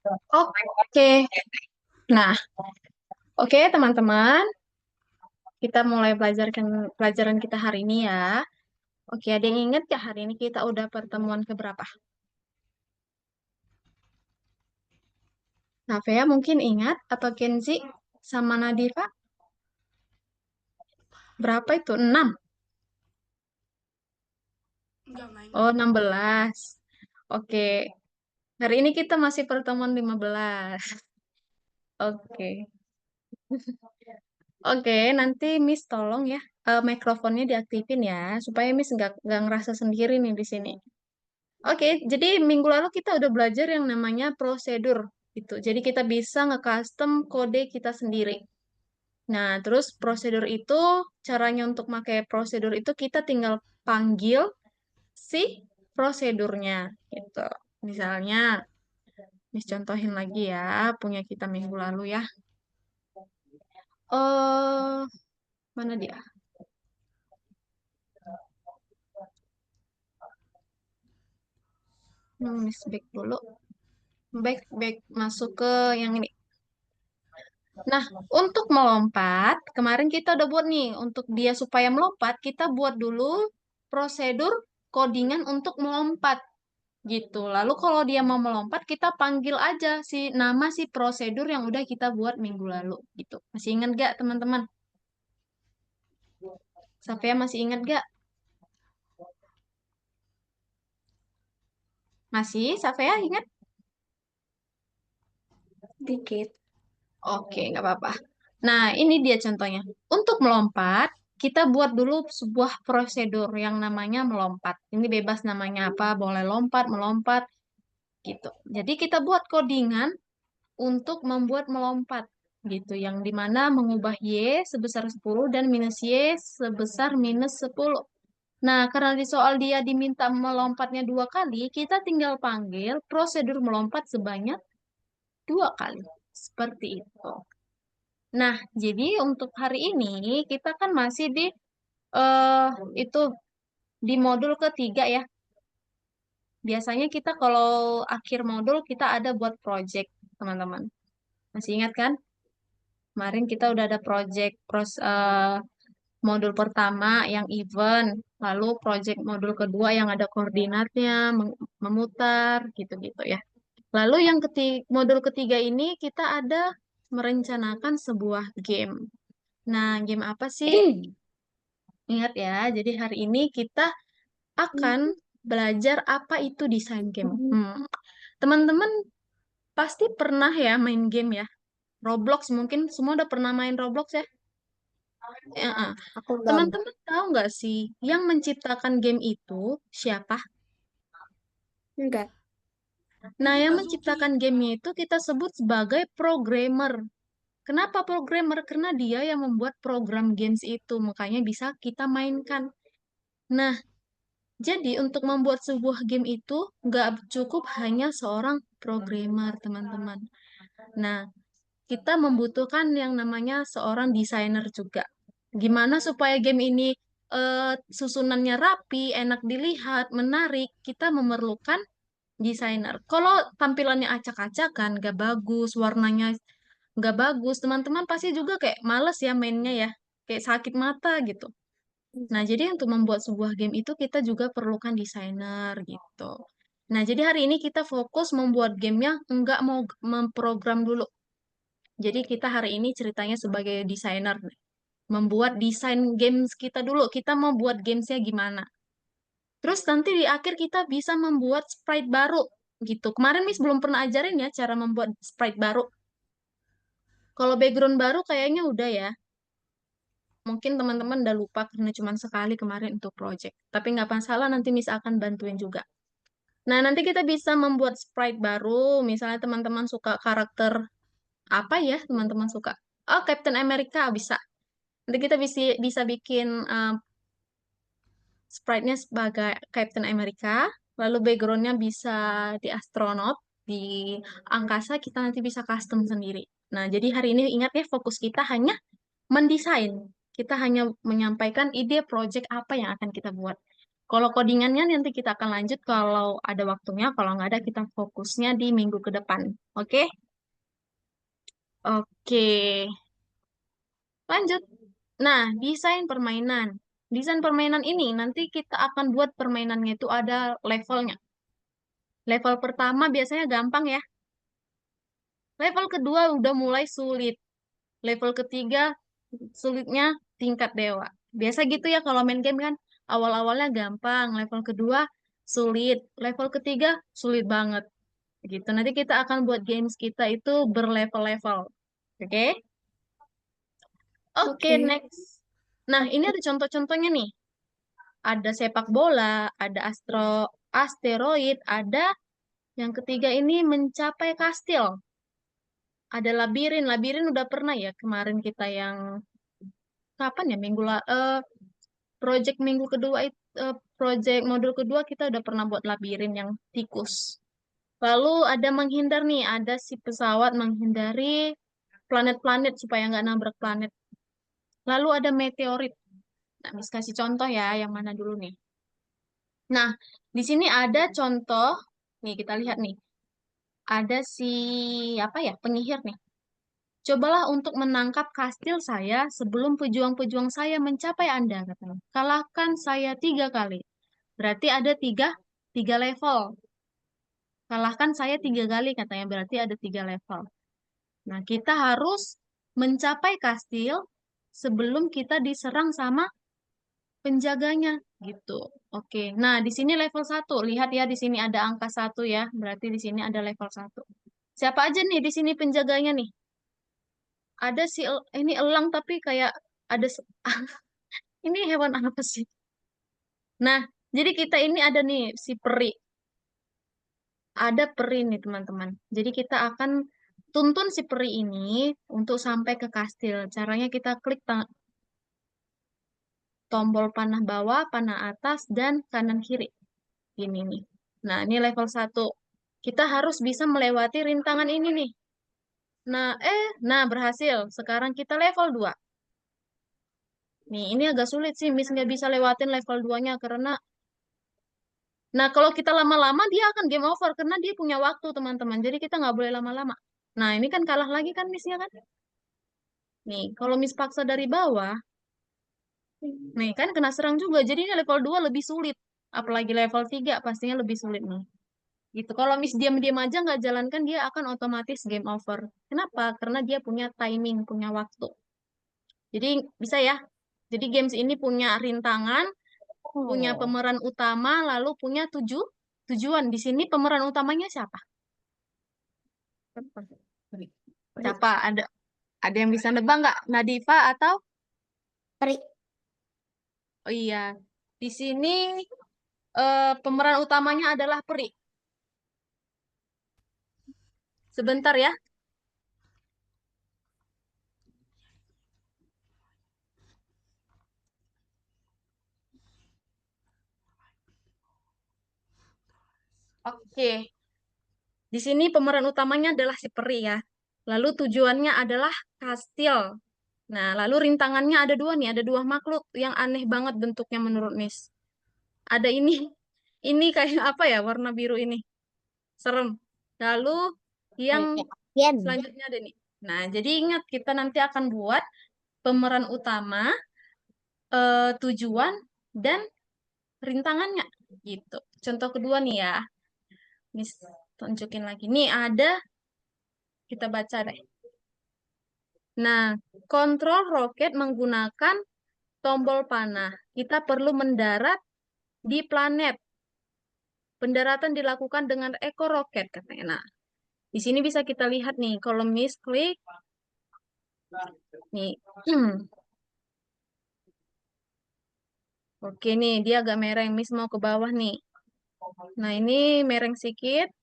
Oke. Nah, oke teman-teman, kita mulai pelajaran kita hari ini ya. Oke, ada yang ingat ya hari ini kita udah pertemuan keberapa? Navea mungkin ingat atau Kenzi sama Nadira? Berapa itu? 6. Nggak Oh, ingat. 16. Oke, hari ini kita masih pertemuan 15. Oke. Oke, nanti Miss tolong ya, mikrofonnya diaktifin ya, supaya Miss nggak ngerasa sendiri nih di sini. Oke, jadi minggu lalu kita udah belajar yang namanya prosedur gitu. Jadi kita bisa nge-custom kode kita sendiri. Nah, terus prosedur itu, caranya untuk pakai prosedur itu kita tinggal panggil si prosedurnya gitu. Misalnya, Miss contohin lagi ya, punya kita minggu lalu ya. Oh, mana dia? Miss back dulu. Back masuk ke yang ini. Nah, untuk melompat, kemarin kita udah buat nih, untuk dia supaya melompat, kita buat dulu prosedur codingan untuk melompat gitu. Lalu kalau dia mau melompat, kita panggil aja nama si prosedur yang udah kita buat minggu lalu gitu. Masih ingat gak teman-teman? Safia masih ingat gak? Masih? Safia ingat? Dikit. Oke, nggak apa-apa. Nah, ini dia contohnya. Untuk melompat, kita buat dulu sebuah prosedur yang namanya melompat. Ini bebas namanya apa, boleh lompat, melompat, gitu. Jadi kita buat codingan untuk membuat melompat, gitu. Yang dimana mengubah Y sebesar 10 dan minus Y sebesar minus 10. Nah, karena di soal dia diminta melompatnya 2 kali, kita tinggal panggil prosedur melompat sebanyak 2 kali. Seperti itu. Nah, jadi untuk hari ini kita kan masih di eh itu di modul ketiga ya. Biasanya kita kalau akhir modul kita ada buat project, teman-teman. Masih ingat kan? Kemarin kita udah ada project modul pertama yang event, lalu project modul kedua yang ada koordinatnya, memutar gitu-gitu ya. Lalu yang modul ketiga ini kita ada merencanakan sebuah game. Nah, game apa sih? Ingat ya, jadi hari ini kita akan belajar apa itu desain game. Teman-teman pasti pernah ya main game ya. Roblox mungkin semua udah pernah main Roblox ya. Ya, Aku belum. teman-teman tahu nggak sih yang menciptakan game itu siapa? Enggak. Nah, Itu yang Kazuki. menciptakan gamenya itu kita sebut sebagai programmer. Kenapa programmer? Karena dia yang membuat program games itu, makanya bisa kita mainkan. Nah, jadi untuk membuat sebuah game itu nggak cukup hanya seorang programmer, teman-teman. Nah, kita membutuhkan yang namanya seorang desainer juga. Gimana supaya game ini susunannya rapi, enak dilihat, menarik, kita memerlukan desainer. Kalau tampilannya acak-acakan, nggak bagus, warnanya nggak bagus, teman-teman pasti juga kayak males ya mainnya ya, kayak sakit mata gitu. Nah, jadi untuk membuat sebuah game itu kita juga perlukan desainer gitu. Nah, jadi hari ini kita fokus membuat gamenya, nggak mau memprogram dulu. Jadi kita hari ini ceritanya sebagai desainer, nih. Membuat desain games kita dulu. Kita mau buat gamesnya gimana. Terus nanti di akhir kita bisa membuat sprite baru gitu. Kemarin Miss belum pernah ajarin ya cara membuat sprite baru. Kalau background baru kayaknya udah ya. Mungkin teman-teman udah lupa karena cuma sekali kemarin untuk project. Tapi nggak masalah, nanti Miss akan bantuin juga. Nah, nanti kita bisa membuat sprite baru. Misalnya teman-teman suka karakter apa ya teman-teman suka? Oh, Captain America bisa. Nanti kita bisa bisa bikin sprite-nya sebagai Captain America. Lalu background-nya bisa di astronot, di angkasa kita nanti bisa custom sendiri. Nah, jadi hari ini ingat ya fokus kita hanya mendesain. Kita hanya menyampaikan ide project apa yang akan kita buat. Kalau codingannya nanti kita akan lanjut kalau ada waktunya, kalau nggak ada kita fokusnya di minggu ke depan. Oke? Oke, lanjut. Nah, desain permainan. Desain permainan ini nanti kita akan buat permainannya itu ada levelnya. Level pertama biasanya gampang ya. Level kedua udah mulai sulit. Level ketiga sulitnya tingkat dewa. Biasa gitu ya kalau main game kan awal-awalnya gampang, level kedua sulit, level ketiga sulit banget. Gitu. Nanti kita akan buat games kita itu berlevel-level. Oke? Oke, Oke. next. Nah, ini ada contoh-contohnya nih. Ada sepak bola, ada asteroid, ada yang ketiga ini mencapai kastil. Ada labirin. Labirin udah pernah ya kemarin kita yang kapan ya project minggu kedua itu project modul kedua kita udah pernah buat labirin yang tikus. Lalu ada menghindar nih, ada si pesawat menghindari planet-planet supaya nggak nabrak planet. Lalu ada meteorit. Nah, Miss kasih contoh ya, yang mana dulu nih. Nah, di sini ada contoh, nih kita lihat nih, ada si apa ya penyihir nih. Cobalah untuk menangkap kastil saya sebelum pejuang-pejuang saya mencapai Anda, katanya. Kalahkan saya 3 kali. Berarti ada tiga level. Kalahkan saya 3 kali, katanya. Berarti ada 3 level. Nah, kita harus mencapai kastil sebelum kita diserang sama penjaganya, gitu. Oke. Nah, di sini level 1. Lihat ya, di sini ada angka 1 ya. Berarti di sini ada level 1. Siapa aja nih di sini penjaganya nih? Ada si ini elang tapi kayak ada ini hewan apa sih? Nah, jadi kita ini ada nih si peri. Ada peri nih, teman-teman. Jadi kita akan tuntun si peri ini untuk sampai ke kastil. Caranya kita klik tombol panah bawah, panah atas, dan kanan kiri. Ini nih. Nah, ini level 1. Kita harus bisa melewati rintangan ini nih. Nah, berhasil. Sekarang kita level 2. Nih, ini agak sulit sih. Miss nggak bisa lewatin level 2-nya karena nah, kalau kita lama-lama dia akan game over karena dia punya waktu, teman-teman. Jadi kita nggak boleh lama-lama. Nah, ini kan kalah lagi kan Missnya kan? Nih, kalau Miss paksa dari bawah, nih kan kena serang juga. Jadi ini level 2 lebih sulit. Apalagi level 3 pastinya lebih sulit nih. Gitu. Kalau Miss diam-diam aja nggak jalankan, dia akan otomatis game over. Kenapa? Karena dia punya timing, punya waktu. Jadi bisa ya. Jadi games ini punya rintangan, punya Oh. pemeran utama, lalu punya tujuan. Di sini pemeran utamanya siapa? Peri. Siapa? Ada yang bisa nebak nggak? Nadifa atau? Peri. Oh iya, di sini pemeran utamanya adalah peri. Sebentar ya. Oke, di sini pemeran utamanya adalah si peri ya. Lalu tujuannya adalah kastil. Nah, lalu rintangannya ada 2 nih, ada 2 makhluk yang aneh banget bentuknya menurut Miss. Ada ini, ini kayak apa ya warna biru ini, serem. Lalu yang Kayak alien. selanjutnya ada nih. Nah, jadi ingat kita nanti akan buat pemeran utama, tujuan, dan rintangannya gitu. Contoh kedua nih ya, Miss tunjukin lagi. Nih ada, kita baca deh. Nah, kontrol roket menggunakan tombol panah. Kita perlu mendarat di planet. Pendaratan dilakukan dengan ekor roket katanya. Nah, di sini bisa kita lihat nih, kalau Miss klik nih. Oke nih, dia agak mereng. Miss mau ke bawah nih. Nah, ini mereng sedikit.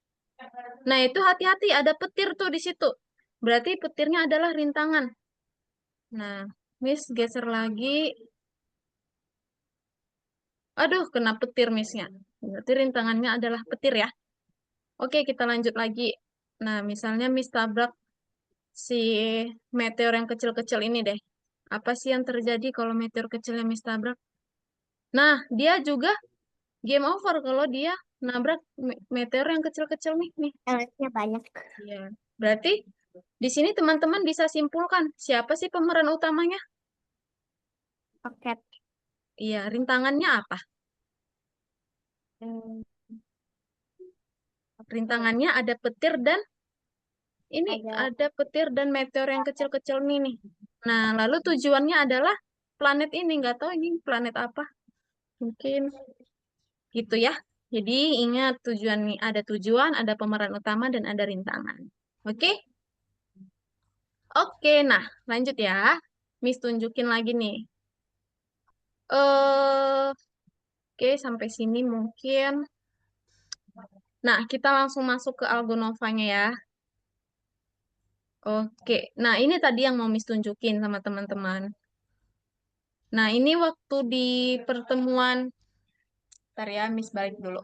Nah, itu hati-hati, ada petir tuh di situ. Berarti petirnya adalah rintangan. Nah, Miss geser lagi. Aduh, kena petir Missnya. Berarti rintangannya adalah petir ya. Oke, kita lanjut lagi. Nah, misalnya Miss tabrak si meteor yang kecil-kecil ini deh. Apa sih yang terjadi kalau meteor kecilnya Miss tabrak? Nah, dia juga Game over kalau dia nabrak meteor yang kecil-kecil nih. Eleknya banyak. Iya. Berarti di sini teman-teman bisa simpulkan siapa sih pemeran utamanya? Roket. Iya, rintangannya apa? Hmm, oke. Rintangannya ada petir dan ini Ada ada petir dan meteor yang kecil-kecil nih. Nah, lalu tujuannya adalah planet ini. Nggak tahu ini planet apa. Mungkin gitu ya. Jadi ingat tujuan nih. Ada tujuan, ada pemeran utama, dan ada rintangan. Oke? Oke, nah lanjut ya. Miss tunjukin lagi nih. Oke, sampai sini mungkin. Nah, kita langsung masuk ke Algonovanya ya. Oke, nah ini tadi yang mau Miss tunjukin sama teman-teman. Nah, ini waktu di pertemuan, bentar ya, Miss balik dulu.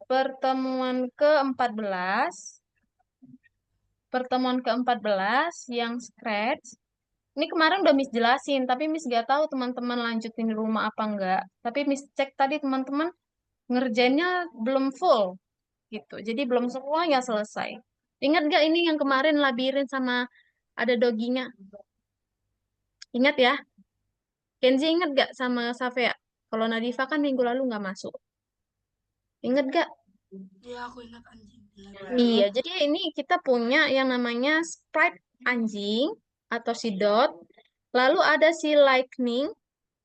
Pertemuan ke-14, pertemuan ke-14 yang scratch. Ini kemarin udah Miss jelasin, tapi Miss gak tahu teman-teman lanjutin di rumah apa enggak. Tapi Miss cek tadi teman-teman ngerjainnya belum full gitu. Jadi belum semuanya selesai. Ingat gak ini yang kemarin labirin sama ada doginya? Ingat ya? Kenzi ingat gak sama Safea? Kalau Nadifa kan minggu lalu nggak masuk. Ingat gak? Iya, aku ingat anjing. Iya, jadi ini kita punya yang namanya sprite anjing atau si dot. Lalu ada si lightning,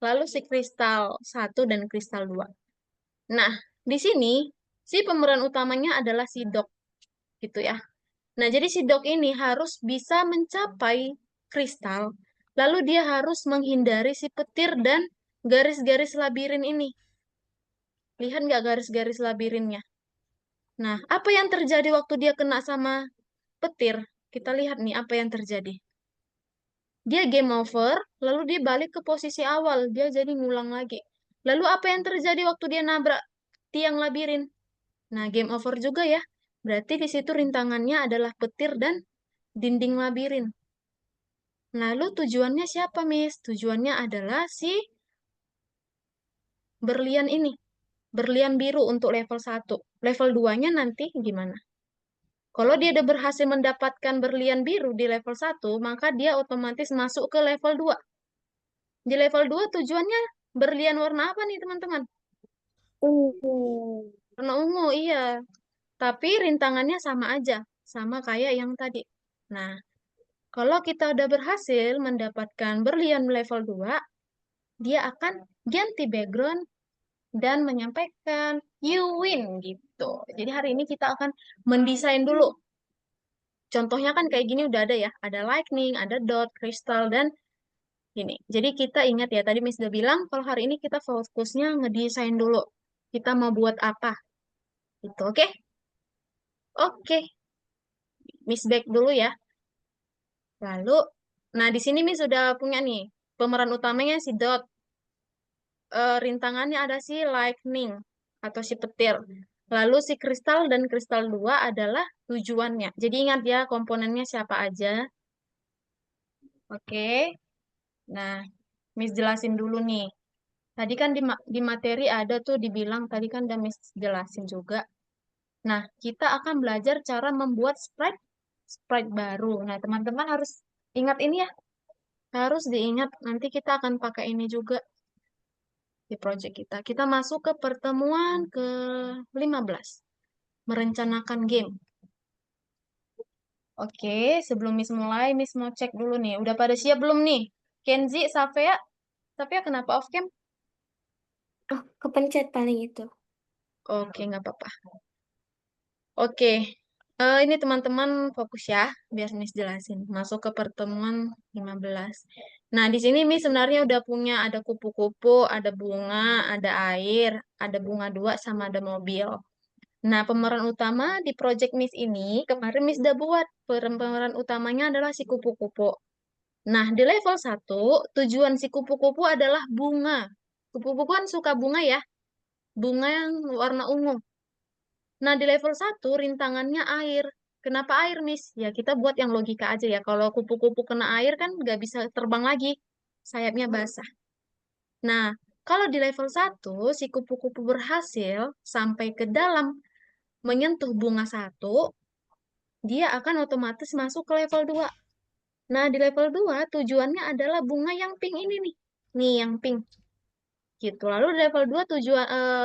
lalu si kristal satu dan kristal 2. Nah, di sini si pemeran utamanya adalah si dot gitu ya. Nah, jadi si dog ini harus bisa mencapai kristal, lalu dia harus menghindari si petir dan garis-garis labirin ini. Lihat nggak garis-garis labirinnya? Nah, apa yang terjadi waktu dia kena sama petir? Kita lihat nih apa yang terjadi. Dia game over, lalu dia balik ke posisi awal, dia jadi ngulang lagi. Lalu apa yang terjadi waktu dia nabrak tiang labirin? Nah, game over juga ya. Berarti di situ rintangannya adalah petir dan dinding labirin. Lalu tujuannya siapa, Miss? Tujuannya adalah si berlian ini. Berlian biru untuk level 1. Level 2-nya nanti gimana? Kalau dia udah berhasil mendapatkan berlian biru di level 1, maka dia otomatis masuk ke level 2. Di level 2 tujuannya berlian warna apa nih, teman-teman? ungu. Warna ungu, iya. Tapi rintangannya sama aja. Sama kayak yang tadi. Nah, kalau kita udah berhasil mendapatkan berlian level 2, dia akan ganti background dan menyampaikan you win gitu. Jadi hari ini kita akan mendesain dulu. Contohnya kan kayak gini udah ada ya. Ada lightning, ada dot, crystal, dan gini. Jadi kita ingat ya, tadi Miss udah bilang kalau hari ini kita fokusnya ngedesain dulu. Kita mau buat apa? Gitu, oke? Oke, Miss back dulu ya. Lalu, nah di sini Miss sudah punya nih. Pemeran utamanya si Dot. Rintangannya ada si lightning atau si petir. Lalu si kristal dan kristal 2 adalah tujuannya. Jadi ingat ya komponennya siapa aja. Oke. Nah, Miss jelasin dulu nih. Tadi kan di materi ada tuh dibilang, tadi kan udah Miss jelasin juga. Nah, kita akan belajar cara membuat sprite sprite baru. Nah, teman-teman harus ingat ini ya. Harus diingat, nanti kita akan pakai ini juga di project kita. Kita masuk ke pertemuan ke-15. Merencanakan game. Oke, sebelum Miss mulai, Miss mau cek dulu nih. Udah pada siap belum nih? Kenzi, Safea? Safea kenapa off cam? Oh, kepencet paling itu. Oke, nggak apa-apa. Oke, ini teman-teman fokus ya, biar Miss jelasin. Masuk ke pertemuan 15. Nah, di sini Miss sebenarnya udah punya ada kupu-kupu, ada bunga, ada air, ada bunga 2, sama ada mobil. Nah, pemeran utama di project Miss ini, kemarin Miss udah buat. Pemeran utamanya adalah si kupu-kupu. Nah, di level 1, tujuan si kupu-kupu adalah bunga. Kupu-kupu kan suka bunga ya, bunga yang warna ungu. Nah, di level 1 rintangannya air. Kenapa air, Miss? Ya, kita buat yang logika aja ya. Kalau kupu-kupu kena air kan nggak bisa terbang lagi. Sayapnya basah. Nah, Kalau di level 1, si kupu-kupu berhasil sampai ke dalam menyentuh bunga 1, dia akan otomatis masuk ke level 2. Nah, di level 2 tujuannya adalah bunga yang pink ini nih. Nih, yang pink. Gitu. Lalu di level 2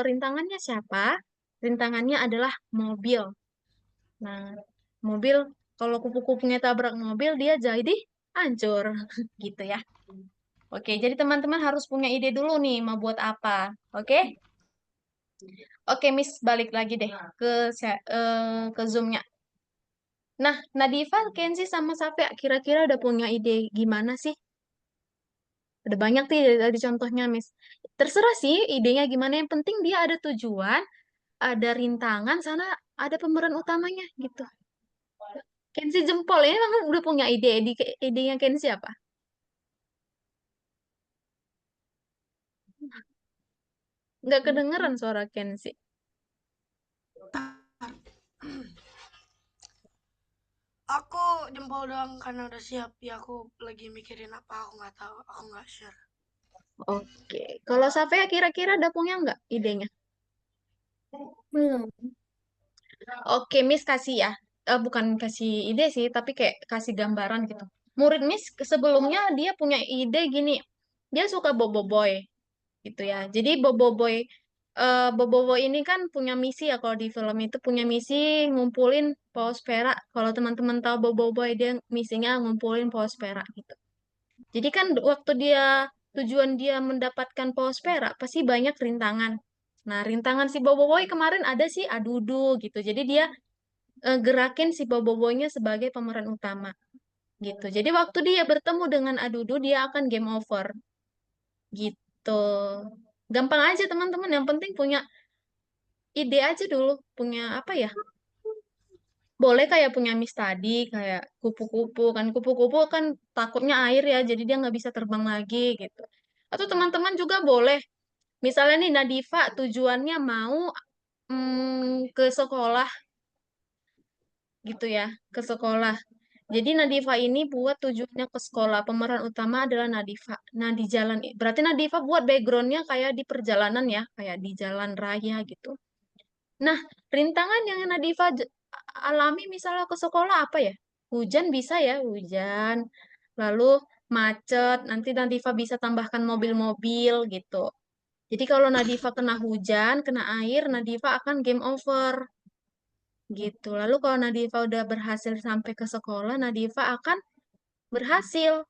rintangannya siapa? Rintangannya adalah mobil. Nah, mobil kalau kupu-kupunya tabrak mobil dia jadi hancur gitu ya. Oke, jadi teman-teman harus punya ide dulu nih mau buat apa. Oke? Oke, Miss balik lagi deh ke Zoom-nya. Nah, Nadifa, Kenzi sama Safia kira-kira udah punya ide gimana sih? Ada banyak sih dari contohnya, Miss. Terserah sih idenya gimana. Yang penting dia ada tujuan, ada rintangan, sana ada pemeran utamanya gitu. Kenzi jempol, ini emang udah punya ide. Idenya Kenzi apa? Nggak kedengeran suara Kenzi. Aku jempol doang karena udah siap. Ya aku lagi mikirin apa, aku nggak tahu, aku nggak share. Oke, kalau Safia kira-kira ada punya nggak idenya? Belum. Oke, Miss kasih ya. Bukan kasih ide sih, tapi kayak kasih gambaran gitu. Murid Miss sebelumnya dia punya ide gini. Dia suka boboiboy gitu ya. Jadi boboiboy ini kan punya misi ya, kalau di film itu punya misi ngumpulin paus perak. Kalau teman-teman tahu boboiboy, dia misinya ngumpulin paus perak gitu. Jadi kan waktu tujuan dia mendapatkan paus perak pasti banyak rintangan. Nah, rintangan si boboiboy kemarin ada sih adudu gitu. Jadi dia gerakin si boboiboynya sebagai pemeran utama gitu. Jadi waktu dia bertemu dengan adudu, dia akan game over gitu. Gampang aja teman-teman, yang penting punya ide aja dulu, punya apa ya? Boleh kayak punya Miss tadi, kayak kupu-kupu kan takutnya air ya, jadi dia nggak bisa terbang lagi gitu. Atau teman-teman juga boleh, misalnya nih Nadifa tujuannya mau ke sekolah gitu ya, ke sekolah. Jadi Nadifa ini buat tujuannya ke sekolah. Pemeran utama adalah Nadifa. Nah, di jalan, berarti Nadifa buat backgroundnya kayak di perjalanan ya, kayak di jalan raya gitu. Nah, rintangan yang Nadifa alami misalnya ke sekolah apa ya? Hujan bisa ya, hujan. Lalu macet, nanti Nadifa bisa tambahkan mobil-mobil gitu. Jadi kalau Nadifa kena hujan, kena air, Nadifa akan game over gitu. Lalu kalau Nadifa udah berhasil sampai ke sekolah, Nadifa akan berhasil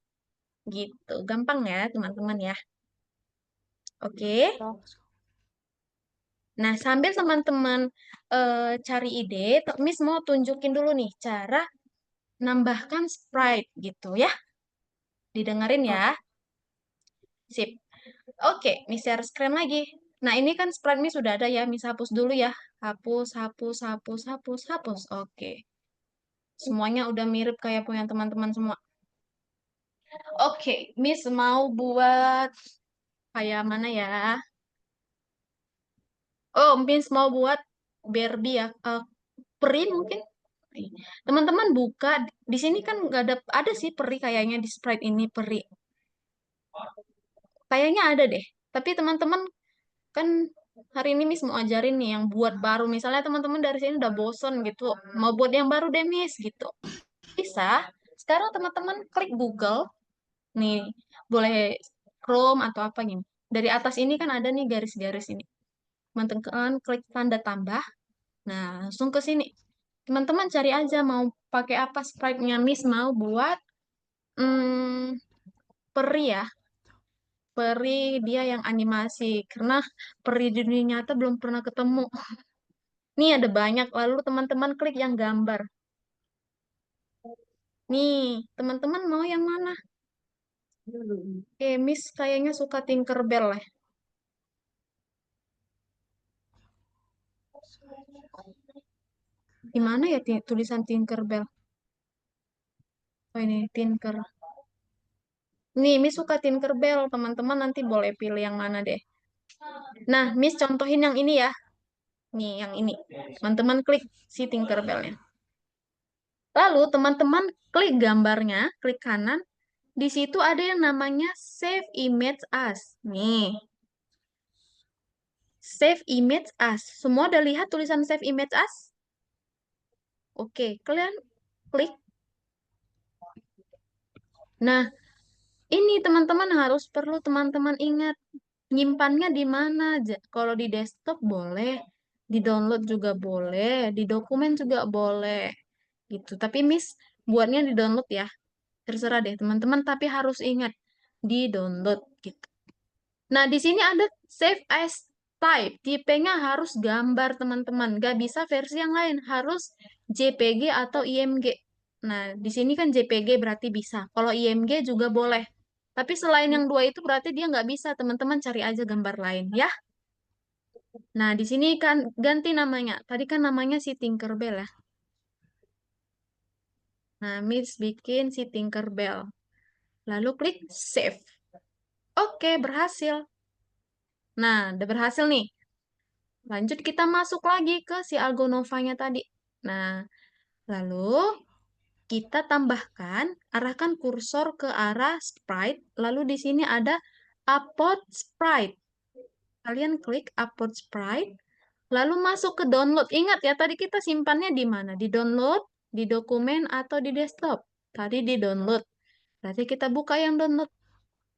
gitu. Gampang ya, teman-teman ya. Oke. Oh, Nah, sambil teman-teman cari ide, Miss mau tunjukin dulu nih cara nambahkan sprite gitu ya. Didengerin oh, ya. Sip. Oke, Miss share screen lagi. Nah, ini kan sprite Miss sudah ada ya. Miss hapus dulu ya. Hapus, hapus, hapus, hapus, hapus. Oke. Semuanya udah mirip kayak punya teman-teman semua. Oke, Miss mau buat kayak mana ya? Oh, Miss mau buat Barbie ya. Peri mungkin. Teman-teman buka. Di sini kan nggak ada sih peri kayaknya di sprite ini peri. Kayaknya ada deh. Tapi teman-teman kan hari ini Miss mau ajarin nih yang buat baru. Misalnya teman-teman dari sini udah bosen gitu. Mau buat yang baru deh Miss gitu. Bisa. Sekarang teman-teman klik Google. Nih, boleh Chrome atau apa gini. Dari atas ini kan ada nih garis-garis ini. Teman-teman klik tanda tambah. Nah, langsung ke sini. Teman-teman cari aja mau pakai apa sprite-nya Miss mau buat hmm, peri ya. Peri dia yang animasi karena peri di dunia nyata belum pernah ketemu. Nih ada banyak lalu teman-teman klik yang gambar. Nih, teman-teman mau yang mana? Miss kayaknya suka Tinkerbell lah. Di mana ya tulisan Tinkerbell? Oh ini Tinker. Nih, Miss suka Tinkerbell. Teman-teman nanti boleh pilih yang mana deh. Nah, Miss contohin yang ini ya. Nih, yang ini. Teman-teman klik si Tinkerbell-nya. Lalu, teman-teman klik gambarnya, klik kanan. Di situ ada yang namanya Save Image As. Nih. Save image as. Semua udah lihat tulisan save image as? Oke, kalian klik. Nah, ini teman-teman perlu teman-teman ingat. Nyimpannya di mana aja? Kalau di desktop boleh, di download juga boleh, di dokumen juga boleh. Gitu. Tapi Miss buatnya di download ya. Terserah deh teman-teman, tapi harus ingat di download gitu. Nah, di sini ada save as type. Tipenya harus gambar, teman-teman. Gak bisa versi yang lain. Harus JPG atau IMG. Nah, di sini kan JPG berarti bisa. Kalau IMG juga boleh. Tapi selain yang dua itu berarti dia nggak bisa. Teman-teman cari aja gambar lain, ya. Nah, di sini kan ganti namanya. Tadi kan namanya si Tinkerbell ya. Nah, Miss bikin si Tinkerbell. Lalu klik save. Oke, berhasil. Nah, udah berhasil nih. Lanjut kita masuk lagi ke si Algonovanya tadi. Nah, lalu kita tambahkan, arahkan kursor ke arah sprite, lalu di sini ada upload sprite. Kalian klik upload sprite, lalu masuk ke download. Ingat ya, tadi kita simpannya di mana? Di download, di dokumen, atau di desktop? Tadi di download. Berarti kita buka yang download.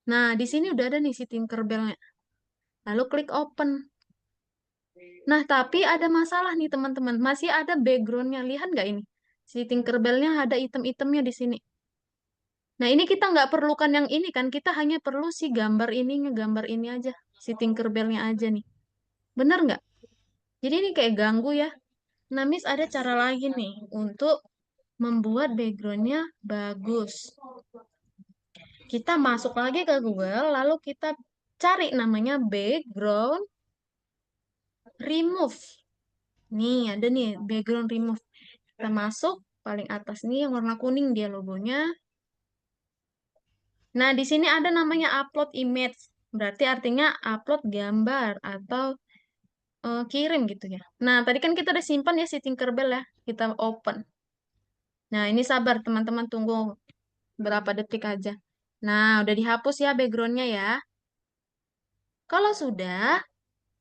Nah, di sini udah ada nih si Tinkerbell-nya. Lalu klik open. Nah, tapi ada masalah nih teman-teman. Masih ada background-nya. Lihat nggak ini? Si Tinkerbell-nya ada item-itemnya di sini. Nah, ini kita nggak perlukan yang ini kan. Kita hanya perlu si gambar ini aja. Si Tinkerbell-nya aja nih. Bener nggak? Jadi ini kayak ganggu ya. Nah, Miss ada cara lagi nih untuk membuat background-nya bagus. Kita masuk lagi ke Google, lalu kita cari namanya background remove. Nih, ada nih background remove. Kita masuk paling atas nih yang warna kuning dia logonya. Nah, di sini ada namanya upload image. Berarti artinya upload gambar atau kirim gitu ya. Nah, tadi kan kita udah simpan ya si Tinkerbell ya. Kita open. Nah, ini sabar teman-teman tunggu berapa detik aja. Nah, udah dihapus ya backgroundnya ya. Kalau sudah,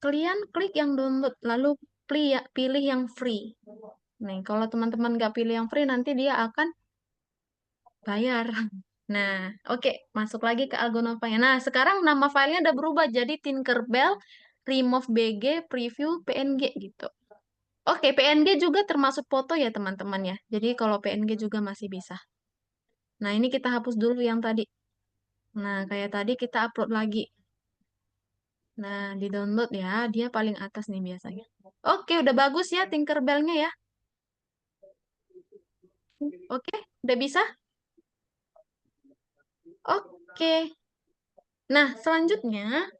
kalian klik yang download, lalu pilih yang free. Nih, kalau teman-teman nggak pilih yang free, nanti dia akan bayar. Nah, oke, masuk lagi ke Algonovanya. Nah, sekarang nama filenya udah berubah jadi Tinkerbell Remove BG Preview PNG gitu. Oke, PNG juga termasuk foto ya teman-teman ya. Jadi kalau PNG juga masih bisa. Nah, ini kita hapus dulu yang tadi. Nah, kayak tadi kita upload lagi. Nah, di download ya, dia paling atas nih biasanya. Oke, udah bagus ya Tinkerbell-nya ya. Oke, udah bisa? Oke. Nah, selanjutnya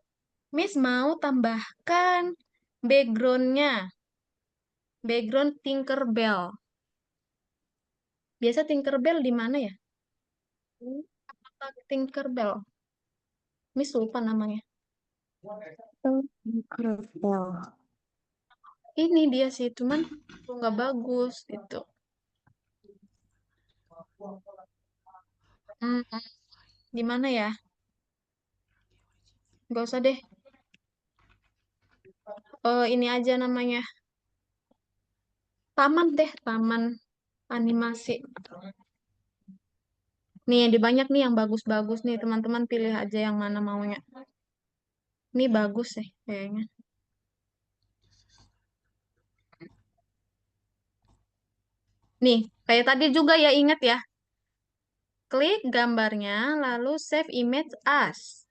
Miss mau tambahkan background-nya. Background Tinkerbell. Biasa Tinkerbell di mana ya? Tinkerbell. Miss lupa namanya. Tinkerbell. Ini dia sih, cuman nggak bagus gitu. Hmm, di mana ya? Nggak usah deh. Ini aja namanya. Taman deh, taman animasi. Nih, di banyak nih yang bagus-bagus nih. Teman-teman pilih aja yang mana maunya. Ini bagus sih kayaknya. Nih, kayak tadi juga ya ingat ya. Klik gambarnya, lalu save image as.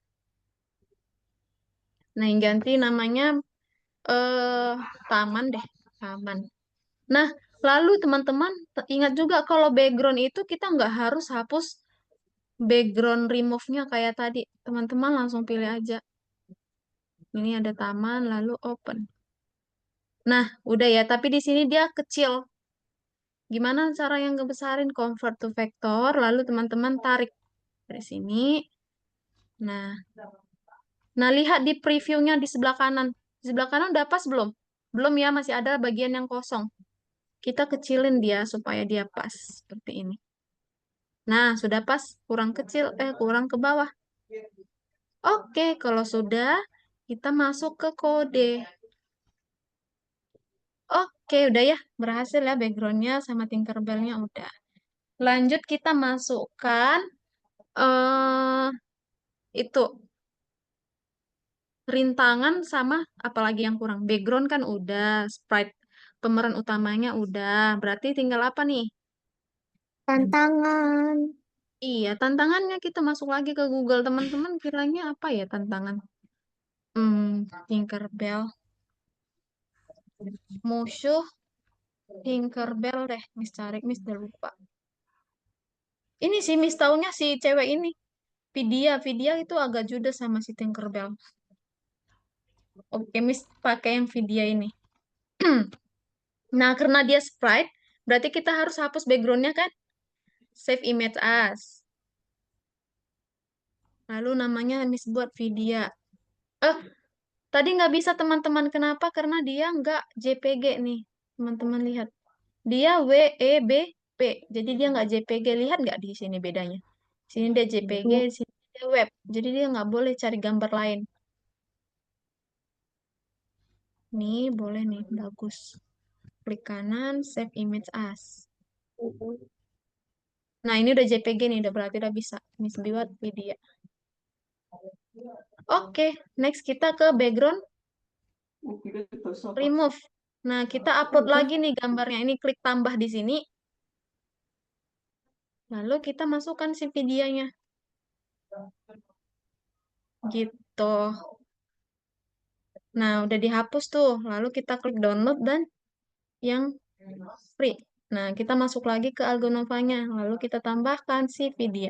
Nah, yang ganti namanya eh taman deh, taman. Nah, lalu teman-teman ingat juga kalau background itu kita nggak harus hapus background remove-nya kayak tadi. Teman-teman langsung pilih aja. Ini ada taman, lalu open. Nah, udah ya, tapi di sini dia kecil. Gimana cara yang ngebesarin? Convert to vector, lalu teman-teman tarik dari sini. Nah, nah lihat di previewnya di sebelah kanan. Di sebelah kanan udah pas belum? Belum ya, masih ada bagian yang kosong. Kita kecilin dia supaya dia pas seperti ini. Nah, sudah pas, kurang kecil, kurang ke bawah. Oke, kalau sudah, kita masuk ke kode. Oke, udah ya. Berhasil ya backgroundnya sama Tinkerbell-nya udah. Lanjut kita masukkan eh itu rintangan sama apalagi yang kurang. Background kan udah, sprite pemeran utamanya udah. Berarti tinggal apa nih? Tantangan. Iya, tantangannya kita masuk lagi ke Google. Teman-teman kiranya apa ya tantangan? Tinkerbell. Musuh Tinkerbell deh. Miss cari, Miss udah lupa. Ini sih Miss taunya si cewek ini. Vidya, Vidya itu agak judes sama si Tinkerbell. Oke, Miss pakai yang Vidya ini. Nah, karena dia sprite, berarti kita harus hapus backgroundnya kan? Save image as. Lalu namanya Miss buat Vidya. Eh, tadi nggak bisa teman-teman. Kenapa? Karena dia nggak JPG nih. Teman-teman lihat. Dia WEBP. Jadi dia nggak JPG. Lihat nggak di sini bedanya? Sini dia JPG, Ya. sini dia web. Jadi dia nggak boleh cari gambar lain. Nih, boleh nih. Bagus. Klik kanan, save image as. Nah, ini udah JPG nih. Udah berarti udah bisa. Miss buat video. Oke, next kita ke background remove. Nah, kita upload Udah. lagi nih gambarnya. Ini klik tambah di sini. Lalu kita masukkan si videonya. Gitu. Nah, udah dihapus tuh. Lalu kita klik download dan yang free. Nah, kita masuk lagi ke Algonovanya. Lalu kita tambahkan si video.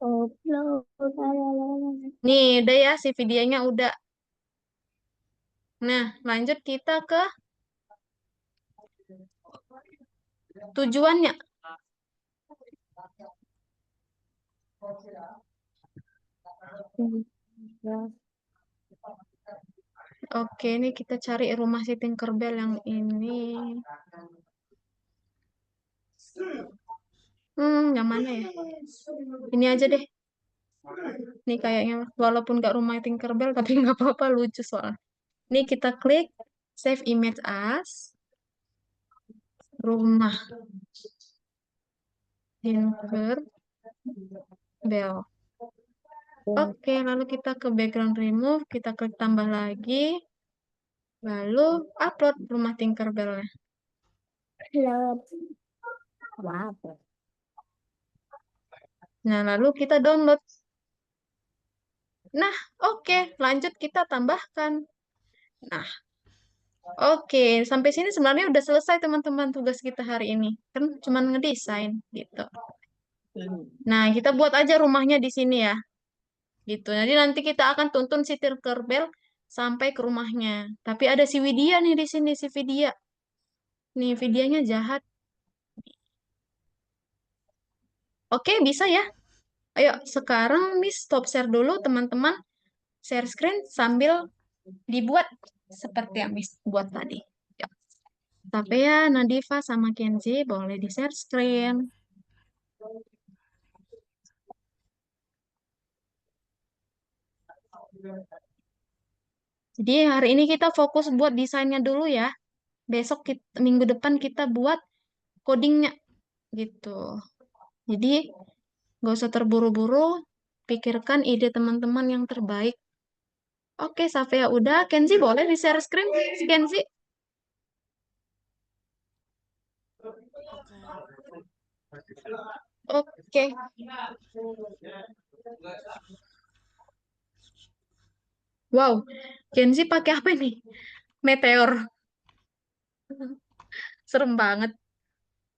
Upload. Nih, udah ya si videonya udah. Nah, lanjut kita ke tujuannya. Oke, ini kita cari rumah si Tinkerbell yang ini. Yang mana ya? Ini aja deh. Ini kayaknya walaupun nggak rumah Tinkerbell tapi nggak apa-apa lucu soalnya. Ini kita klik save image as rumah Tinkerbell. Oke, lalu kita ke background remove, kita klik tambah lagi, lalu upload rumah Tinkerbell-nya. Upload. Wow. Nah, lalu kita download. Nah, oke, lanjut kita tambahkan. Nah, oke, sampai sini sebenarnya udah selesai teman-teman tugas kita hari ini. Kan cuma ngedesain gitu. Nah, kita buat aja rumahnya di sini ya. Gitu. Jadi nanti kita akan tuntun si Tinkerbell sampai ke rumahnya. Tapi ada si Widya nih di sini, si Vidya. Nih, Vidyanya jahat. Oke, bisa ya. Ayo, sekarang Miss stop share dulu teman-teman. Share screen sambil dibuat seperti yang Miss buat tadi. Yuk. Tapi ya, Nadifa sama Kenzi boleh di share screen. Jadi hari ini kita fokus buat desainnya dulu ya. Besok minggu depan kita buat codingnya gitu. Jadi nggak usah terburu-buru, pikirkan ide teman-teman yang terbaik. Oke, Safia udah. Kenzi boleh di share screen? Kenzi? Oke. Oke. Wow, Kenzi pakai apa nih? Meteor. Serem banget.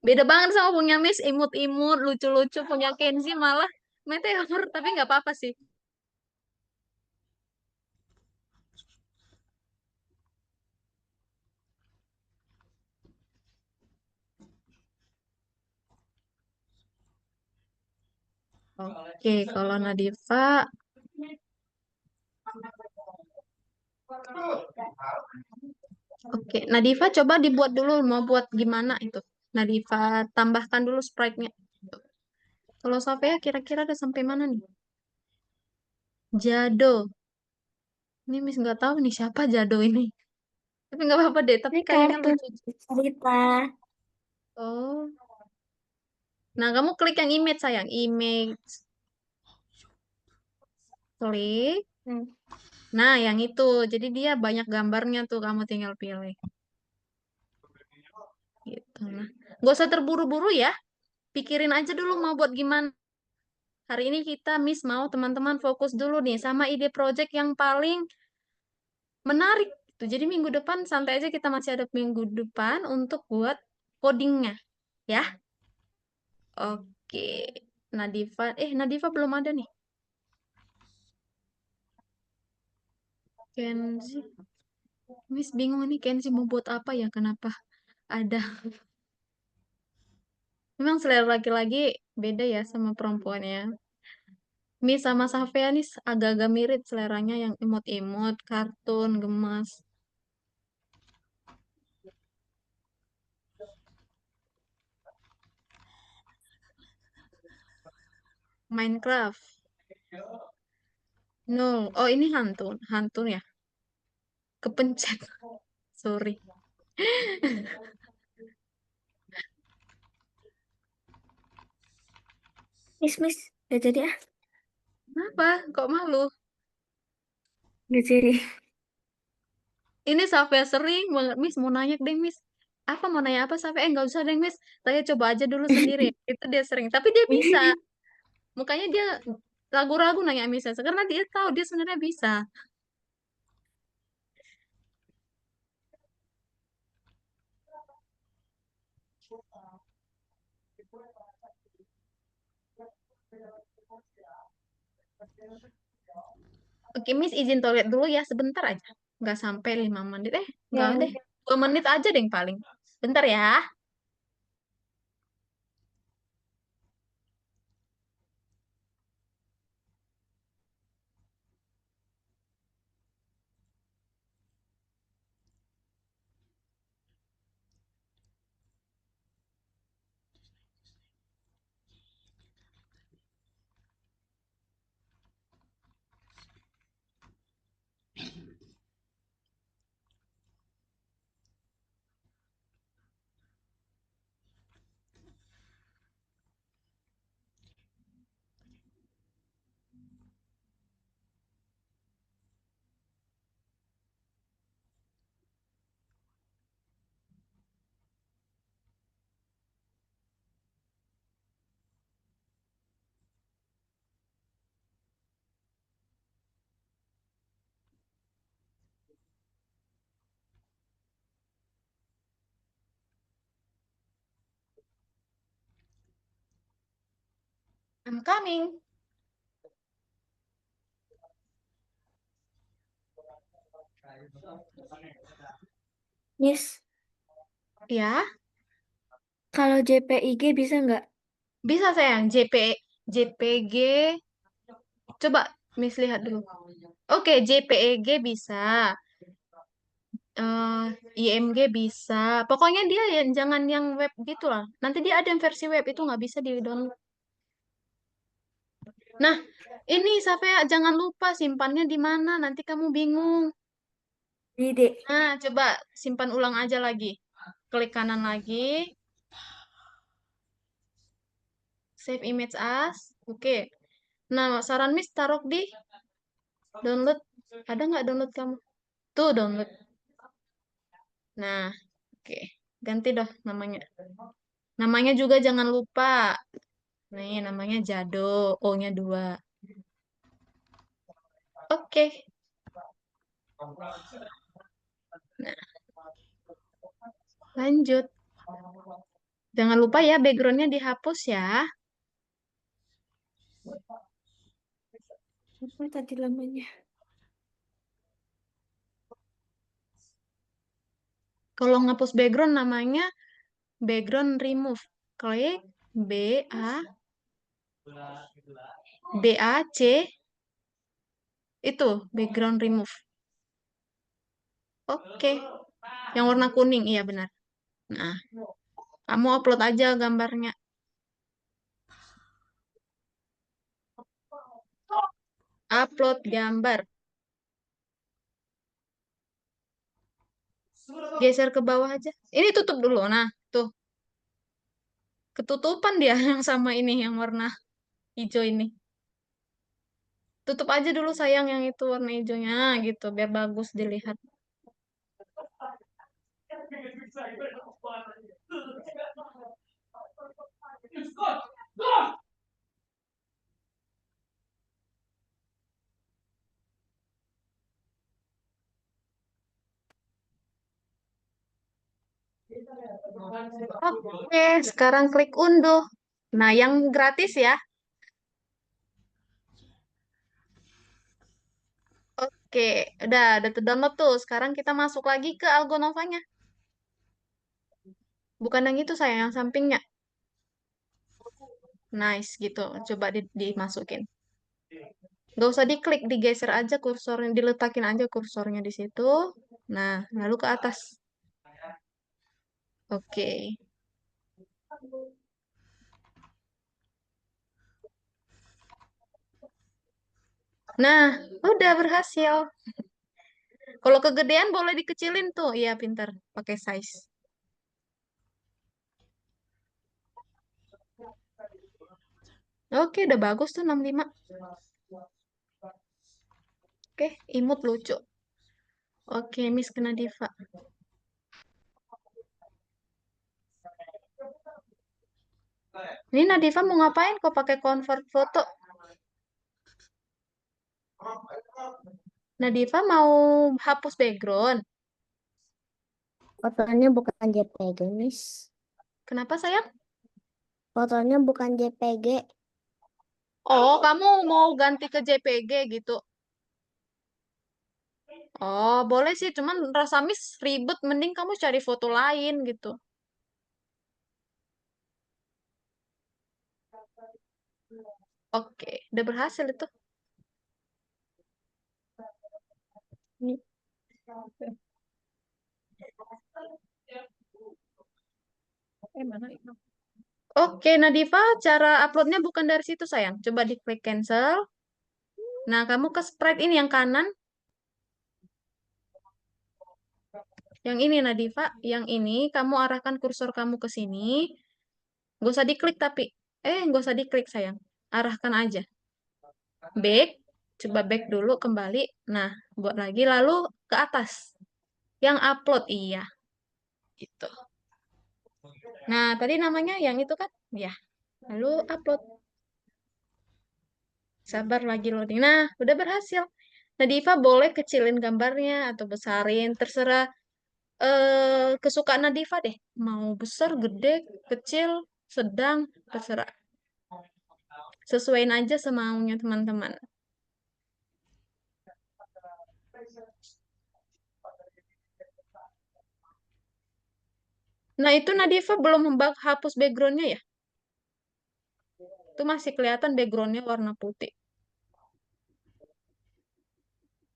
Beda banget sama punya Miss, imut-imut, lucu-lucu. Punya Kenzi malah meteor, tapi nggak apa-apa sih. Oke, kalau Nadifa, oke, Nadifa coba dibuat dulu, mau buat gimana itu? Nadifa tambahkan dulu sprite-nya. Kalau Safea kira-kira ada sampai mana nih? Jado. Ini Miss nggak tahu nih siapa Jado ini. Tapi nggak apa-apa deh, tapi Ini kayaknya kartun lucu. cerita. Oh. Nah, kamu klik yang image sayang. Image. Klik. Hmm. Nah, yang itu. Jadi dia banyak gambarnya tuh, kamu tinggal pilih. Gitu. Nah, nggak usah terburu-buru ya. Pikirin aja dulu mau buat gimana. Hari ini kita Miss mau teman-teman fokus dulu nih sama ide project yang paling menarik. Tuh, jadi minggu depan santai aja kita masih ada minggu depan untuk buat codingnya. Ya. Oke. Nadifa belum ada nih. Kenzi. Miss bingung nih Kenzi mau buat apa ya? Kenapa ada? Memang selera laki-laki beda ya sama perempuannya. Miss sama Safea nih agak-agak mirip seleranya yang imut-imut, kartun, gemas. Minecraft. No. Oh, ini hantu. Hantu ya. Kepencet. Sorry. Miss, gak jadi ah. Kenapa? Kok malu? Gak jadi. Ini Safea sering banget. Miss mau nanya deh, Miss. Apa mau nanya apa Safea? Nggak usah deh, Miss. Saya coba aja dulu sendiri. Itu dia sering. Tapi dia bisa. Mukanya dia ragu-ragu nanya Miss karena dia tahu dia sebenarnya bisa. Oke, Miss izin toilet dulu ya sebentar aja. Nggak sampai 5 menit. Nggak Ya, deh. 2 menit aja deh yang paling. Bentar ya. I'm coming. Miss, Ya, kalau JPIG bisa nggak? bisa sayang. JPG. Coba Miss lihat dulu. Oke, JPEG bisa. IMG bisa. Pokoknya dia ya jangan yang web gitu lah. Nanti dia ada yang versi web itu nggak bisa di-download. Nah, ini Safea jangan lupa simpannya di mana. Nanti kamu bingung. Ide. Nah, coba simpan ulang aja lagi. Klik kanan lagi. Save image as. Oke. Nah, saran Miss taruh di download. Ada nggak download kamu? Tuh, download. Nah, oke. Ganti dah namanya. Namanya juga jangan lupa. Nih, namanya Jado. O-nya 2. Oke. Nah, lanjut. Jangan lupa ya, backgroundnya dihapus ya. Apa tadi namanya? Kalau ngapus background namanya background remove. Klik B A C itu background remove. Oke. Yang warna kuning, iya benar. Nah, kamu upload aja gambarnya. Upload gambar. Geser ke bawah aja. Ini tutup dulu. Nah, tuh. Ketutupan dia yang sama ini, yang warna hijau ini. Tutup aja dulu sayang yang itu warna hijaunya gitu, biar bagus dilihat. Oke, sekarang klik unduh. Nah, yang gratis ya. Oke, udah terdownload tuh. Sekarang kita masuk lagi ke Algonovanya. Bukan yang itu saya, yang sampingnya. Nice gitu. Coba dimasukin. Nggak usah diklik, digeser aja kursornya, diletakin aja kursornya di situ. Nah, lalu ke atas. Oke. Nah, udah berhasil. Kalau kegedean boleh dikecilin tuh. Iya, pintar. Pakai size. Oke, udah bagus tuh 65. Oke, imut lucu. Oke, Miss kena Diva. Ini Nadifa mau ngapain kok pakai convert foto? Nadifa mau hapus background. Fotonya bukan JPG, Miss. Kenapa sayang? Fotonya bukan JPG. Oh, kamu mau ganti ke JPG gitu. Oh, boleh sih, cuman rasa Miss ribet, mending kamu cari foto lain gitu. Oke, udah berhasil itu. Ini Oke, Nadifa, cara uploadnya bukan dari situ sayang. Coba diklik cancel. Nah, kamu ke sprite ini yang kanan. Yang ini Nadifa, yang ini kamu arahkan kursor kamu ke sini. Gak usah diklik tapi. Gak usah diklik sayang. Arahkan aja. Back. Coba back dulu kembali. Nah, buat lagi lalu ke atas. Yang upload, iya. Gitu. Nah, tadi namanya yang itu kan? Ya. Lalu upload. Sabar lagi loading. Nah, udah berhasil. Nah, Diva boleh kecilin gambarnya atau besarin. Terserah kesukaan Nadifa deh. Mau besar, gede, kecil, sedang, terserah. Sesuaiin aja semaunya teman-teman. Nah, itu Nadifa belum hapus backgroundnya ya? Itu masih kelihatan backgroundnya warna putih.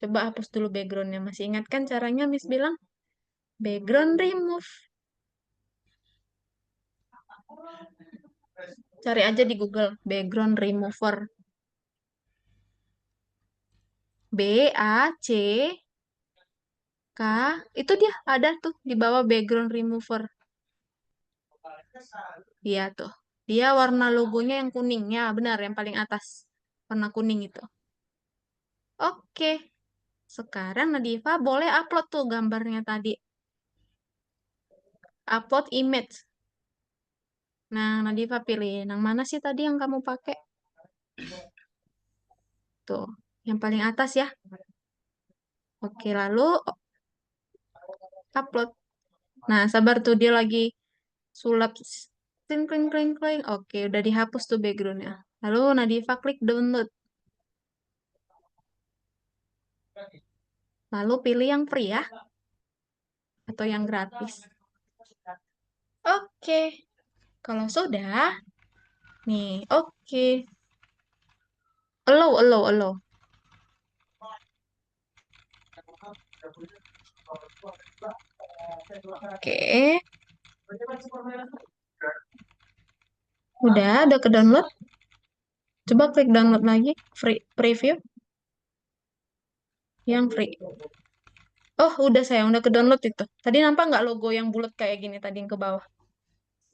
Coba hapus dulu backgroundnya. Masih ingat kan caranya Miss bilang? Background remove. Cari aja di Google. Background remover. BACK. Itu dia ada tuh di bawah background remover. Iya tuh. Dia warna logonya yang kuning. Ya benar, yang paling atas. Warna kuning itu. Oke. Sekarang Nadifa boleh upload tuh gambarnya tadi. Upload image. Nah, Nadifa pilih. Yang mana sih tadi yang kamu pakai? Tuh. Yang paling atas ya. Oke, lalu upload. Nah, sabar tuh dia lagi sulap. Kling, kling, kling, kling. Oke, udah dihapus tuh backgroundnya. Lalu Nadifa klik download. Lalu pilih yang free ya. Atau yang gratis. Oke. Kalau sudah, nih, oke. Allow, allow, allow. Oke. Udah ke download. Coba klik download lagi, free preview. Yang free. Oh, udah sayang, udah ke-download itu. Tadi nampak nggak logo yang bulat kayak gini tadi yang ke bawah?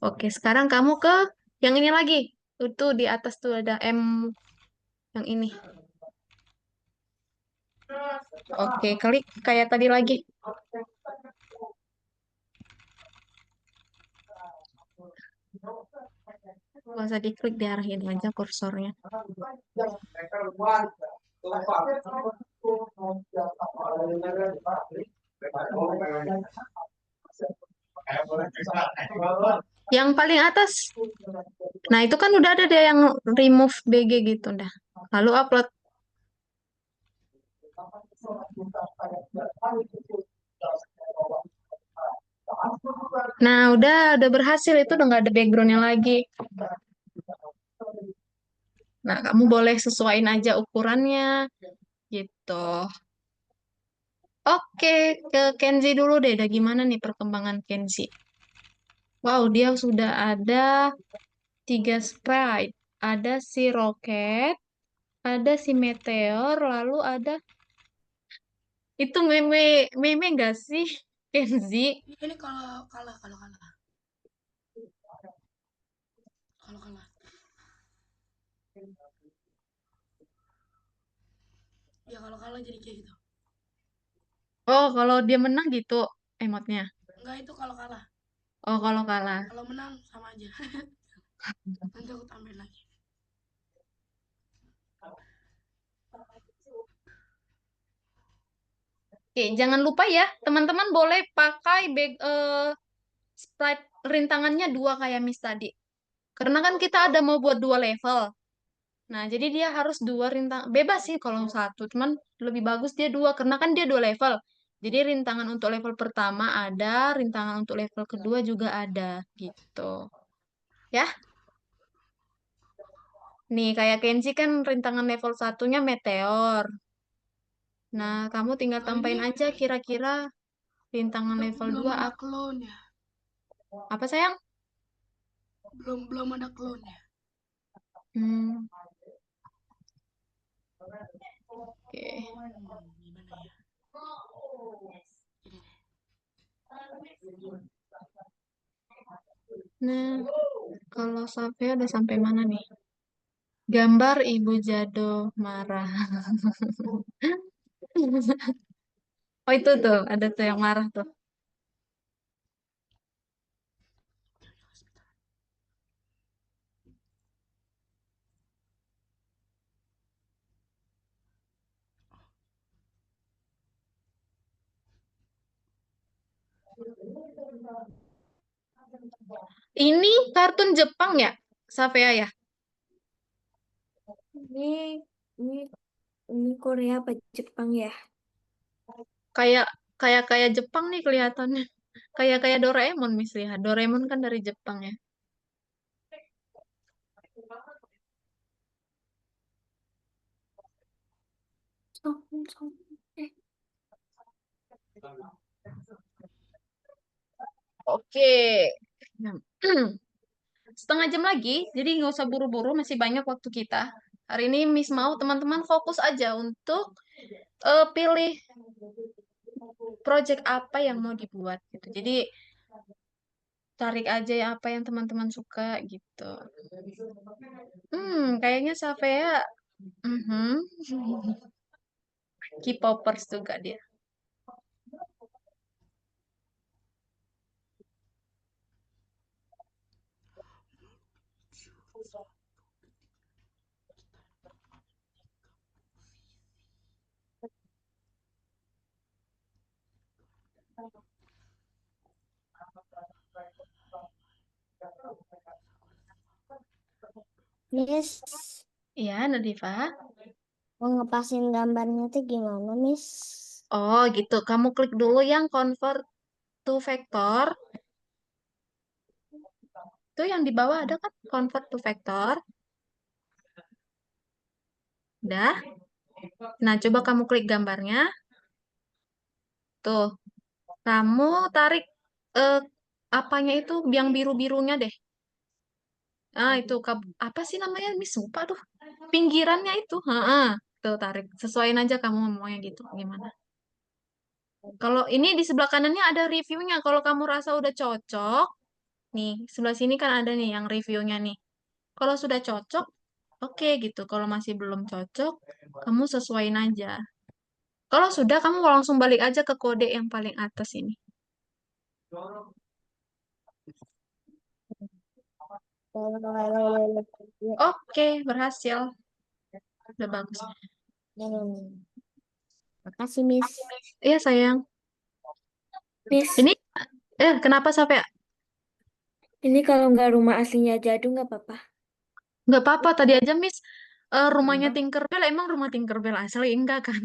Oke, sekarang kamu ke yang ini lagi. Itu di atas tuh ada M yang ini. Oke, klik kayak tadi lagi. Nggak usah diklik, diarahin aja kursornya. Yang paling atas. Nah, itu kan udah ada deh yang remove BG gitu dah. Lalu upload. Nah, udah berhasil. Itu udah nggak ada backgroundnya lagi. Nah, kamu boleh sesuaiin aja ukurannya gitu. Oke, ke Kenzi dulu deh. Udah gimana nih perkembangan Kenzi? Wow, dia sudah ada 3 sprite. Ada si Rocket, ada si Meteor, lalu ada itu meme meme nggak sih Kenzi? Ini kalau kalah, kalau kalah. Ya kalau kalah jadi kayak gitu. Oh, kalau dia menang gitu emotnya. Enggak, itu kalau kalah. Oh, kalau kalah. Kalau menang sama aja. Nanti aku tambahin lagi. Oke, jangan lupa ya, teman-teman boleh pakai sprite rintangannya 2 kayak Miss tadi. Karena kan kita ada mau buat 2 level. Nah, jadi dia harus 2 rintang. Bebas sih kalau satu, cuman lebih bagus dia 2 karena kan dia 2 level. Jadi rintangan untuk level pertama ada, rintangan untuk level kedua juga ada gitu. Ya, nih kayak Kenji kan rintangan level satunya meteor. Nah, kamu tinggal Oh, tambahin ini aja kira-kira rintangan level belum 2 ada apa, clone ya. apa sayang? Belum belum ada clone ya. Hmm, oke. Gimana ya? Ini deh. Nah, kalau sampai udah sampai mana nih? Gambar Ibu Jado marah. Oh itu tuh, ada tuh yang marah tuh. Ini kartun Jepang ya, Safea ya? Ini ini ini Korea apa Jepang ya? Kayak kayak Jepang nih kelihatannya. Kayak Doraemon misalnya. Doraemon kan dari Jepang ya. Oh, oh. Eh, Oke. Setengah jam lagi, jadi nggak usah buru-buru, masih banyak waktu kita. Hari ini Miss mau teman-teman fokus aja untuk pilih project apa yang mau dibuat gitu. Jadi tarik aja ya apa yang teman-teman suka gitu. Kayaknya Safea, mhm, K-popers juga dia. Miss, Iya, Nadifa. mau ngepasin gambarnya tuh gimana, Miss? Oh, gitu. Kamu klik dulu yang convert to vector. Itu yang di bawah ada kan convert to vector. Udah. Nah, coba kamu klik gambarnya. Tuh, kamu tarik eh, apanya itu yang biru-birunya deh. Ah, itu apa sih namanya? Miss lupa tuh. Pinggirannya itu. Heeh. Tuh, tarik. Sesuaiin aja kamu ngomongnya gitu. Gimana? Kalau ini di sebelah kanannya ada reviewnya. Kalau kamu rasa udah cocok, nih sebelah sini kan ada nih yang reviewnya nih. Kalau sudah cocok, oke gitu. Kalau masih belum cocok, kamu sesuaiin aja. Kalau sudah, kamu langsung balik aja ke kode yang paling atas ini. Oke, berhasil. Udah bagus. Makasih, Miss. Iya, sayang. Miss, Ini, kenapa sampai ini kalau nggak rumah aslinya Jadu nggak apa-apa. nggak apa-apa? Tadi aja, Miss, rumahnya Tinkerbell, emang rumah Tinkerbell asli? Enggak kan?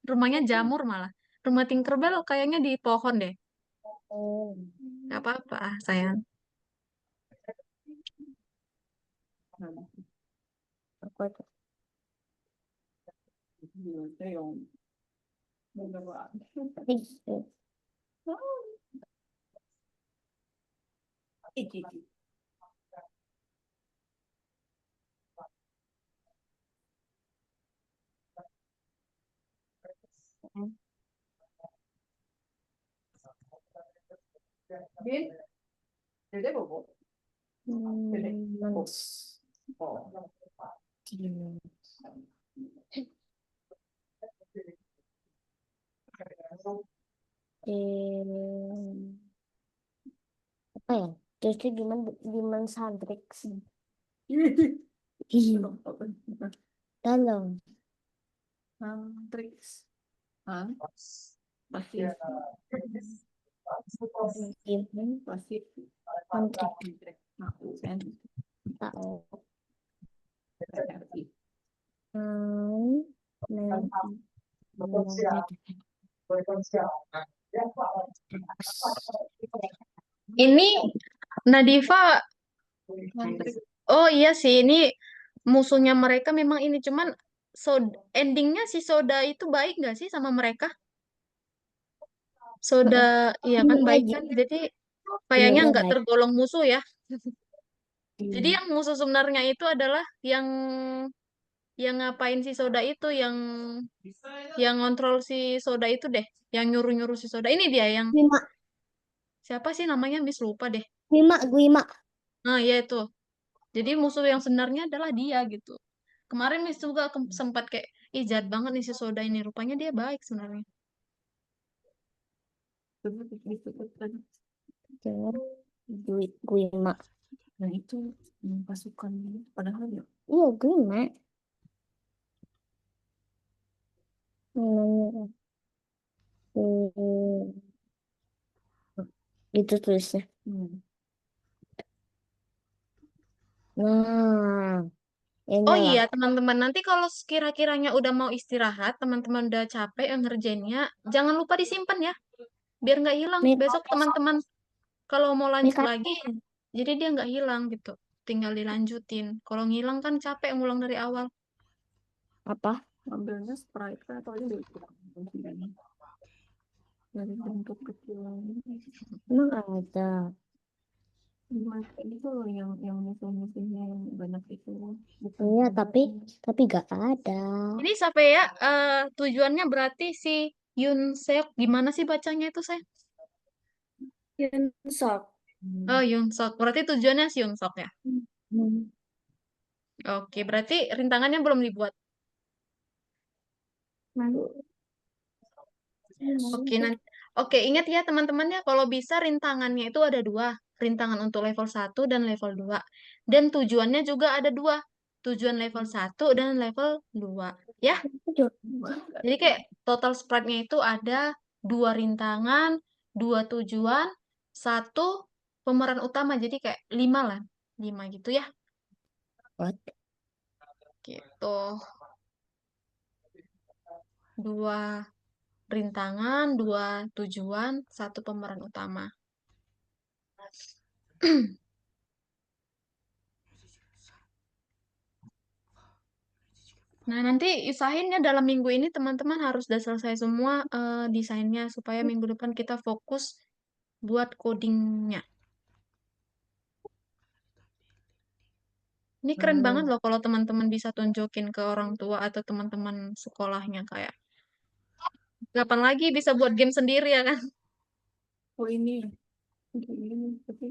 Rumahnya jamur malah. Rumah Tinkerbell kayaknya di pohon deh. Oh. Nggak apa-apa, sayang. Aku ada. Apa ya? Justru gimana Sandrix. Dalam. Tricks. Pasti Gimana pasti Sandrix. Tahu. Ini Nadifa, oh iya sih, ini musuhnya mereka memang ini. Cuman endingnya si Soda itu baik nggak sih sama mereka? Soda, iya kan Ini baik aja. kan? Jadi Ini kayaknya nggak baik. tergolong musuh ya. Jadi yang musuh sebenarnya itu adalah yang ngapain si Soda itu, yang ngontrol si Soda itu deh, yang nyuruh-nyuruh si Soda. Ini dia yang Guima, siapa sih namanya? Miss lupa deh. Guima. Nah, ya itu. Jadi musuh yang sebenarnya adalah dia gitu. Kemarin Miss juga sempat kayak, ih jahat banget nih si Soda ini. Rupanya dia baik sebenarnya. Jangan Guima. Nah itu pasukan padahal ya Iya, Guima. Hmm, gitu tulisnya. Nah, ini Oh lah. iya, teman-teman, nanti kalau sekira-kiranya udah mau istirahat, teman-teman udah capek yang ngerjainnya, jangan lupa disimpan ya, biar nggak hilang. Mik, Besok teman-teman kalau mau lanjut Mik, lagi, jadi dia nggak hilang gitu. Tinggal dilanjutin. Kalau ngilang kan capek ngulang dari awal. apa? ambilnya Sprite kan atau aja dari bentuk kecil Emang ada. itu loh yang musuh-musuhnya yang banyak itu bukan Iya, tapi gak ada. Ini sampai ya, tujuannya berarti si Yun Seok, gimana sih bacanya itu saya? Yunsok. Oh, Yun Seok. Berarti tujuannya si Yun Seok ya? Hmm. Oke, berarti rintangannya belum dibuat. Lalu, Oke, nanti. Oke, ingat ya teman-teman ya, kalau bisa rintangannya itu ada dua. Rintangan untuk level 1 dan level 2. Dan tujuannya juga ada dua. Tujuan level 1 dan level 2. Ya, jadi kayak total sprite-nya itu ada dua rintangan, dua tujuan, satu pemeran utama. Jadi kayak 5 lah. 5 gitu ya. What? Gitu. Dua rintangan, dua tujuan, satu pemeran utama. Nah, nanti usahain ya dalam minggu ini teman-teman harus udah selesai semua desainnya supaya minggu depan kita fokus buat codingnya. Ini keren banget loh kalau teman-teman bisa tunjukin ke orang tua atau teman-teman sekolahnya kayak Kapan lagi bisa buat game sendiri ya kan? Oh ini. Ini tapi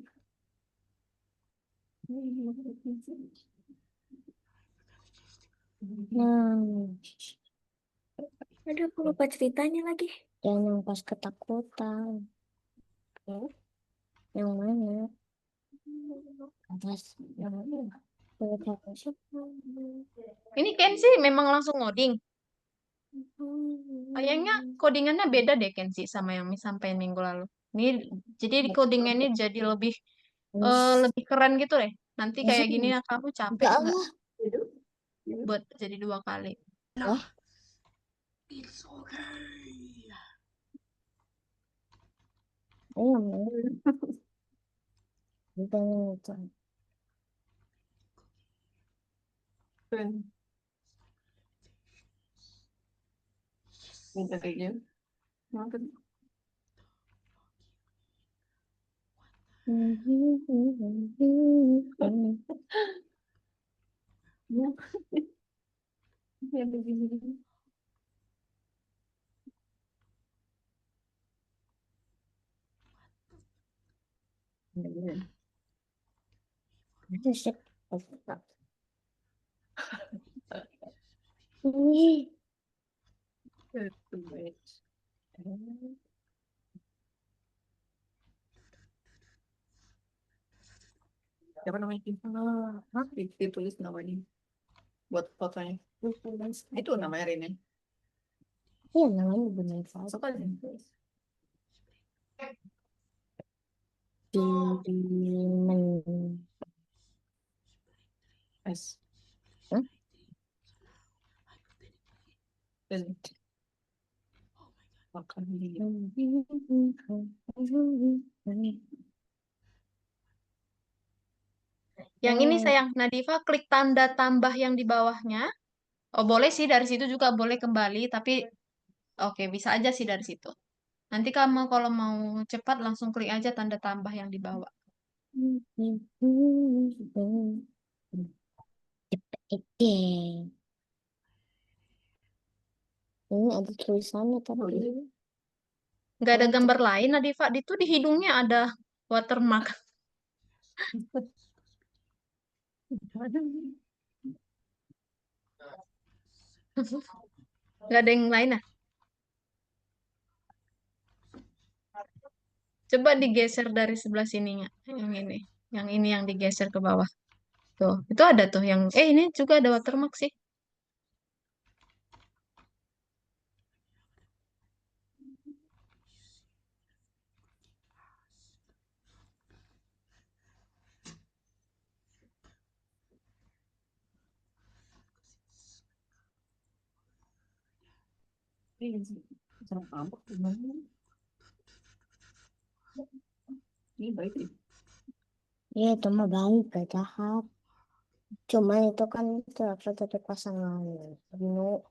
Hmm. Aduh, aku lupa ceritanya lagi. Dan yang pas ketakutan. oh, Yang mana? Atas. Yang mana? Ini Kenzi memang langsung ngoding. Kayaknya codingannya beda deh Kenzi sama yang sampai minggu lalu. Ini jadi di codingnya ini jadi lebih keren gitu deh. Nanti kayak gini ya kamu capek Enggak nggak lah. buat jadi 2 kali? Wah, It's okay. ini bukan itu. keren. Minta kayaknya. Makan. Ya, ya begini. Itu sih. Ini. Siapa namanya? Hah? Ditulis namanya buat fotonya. Itu namanya Rene. Iya namanya benar saja. Suka deh. Dimen. S. Hah? Dan makan dia. Yang ini Oh, sayang, Nadifa klik tanda tambah yang di bawahnya. Oh boleh sih dari situ juga boleh kembali, tapi oke bisa aja sih dari situ. Nanti kamu kalau mau cepat langsung klik aja tanda tambah yang di bawah. oke. Ini ada tulisannya tapi. Nggak ada Oh, gambar lain, Nadifa. Itu di hidungnya ada watermark. Nggak ada yang lain ah. Coba digeser dari sebelah sininya. Yang ini. Yang ini yang digeser ke bawah. Tuh, itu ada tuh yang ini juga ada watermark sih. Ini sama kamu gimana? Ini baik ya. ya itu mah baik gak jahat. Cuma itu kan terasa dari pasangan. Bino.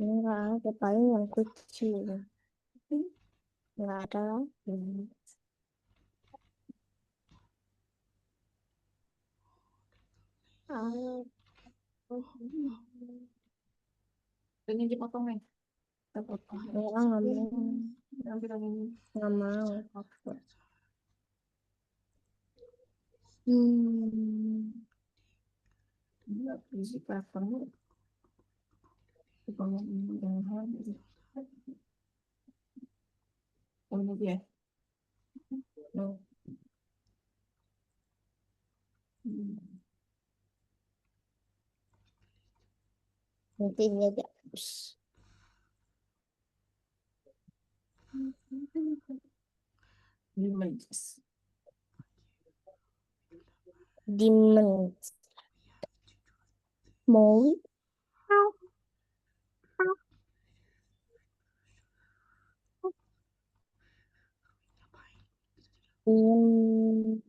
Enggak ada paling yang kecil. Enggak ada lagi. Ah, Ini dipotong nih. Kita potong. enggak nggak mau. Ambil yang ini. Nggak mau. Enggak, isi covernya. Potong yang ini yang habis. Oh, ini dia. Hmm. Nanti dia dihapus. Images. Dimens. Mau. Dimens.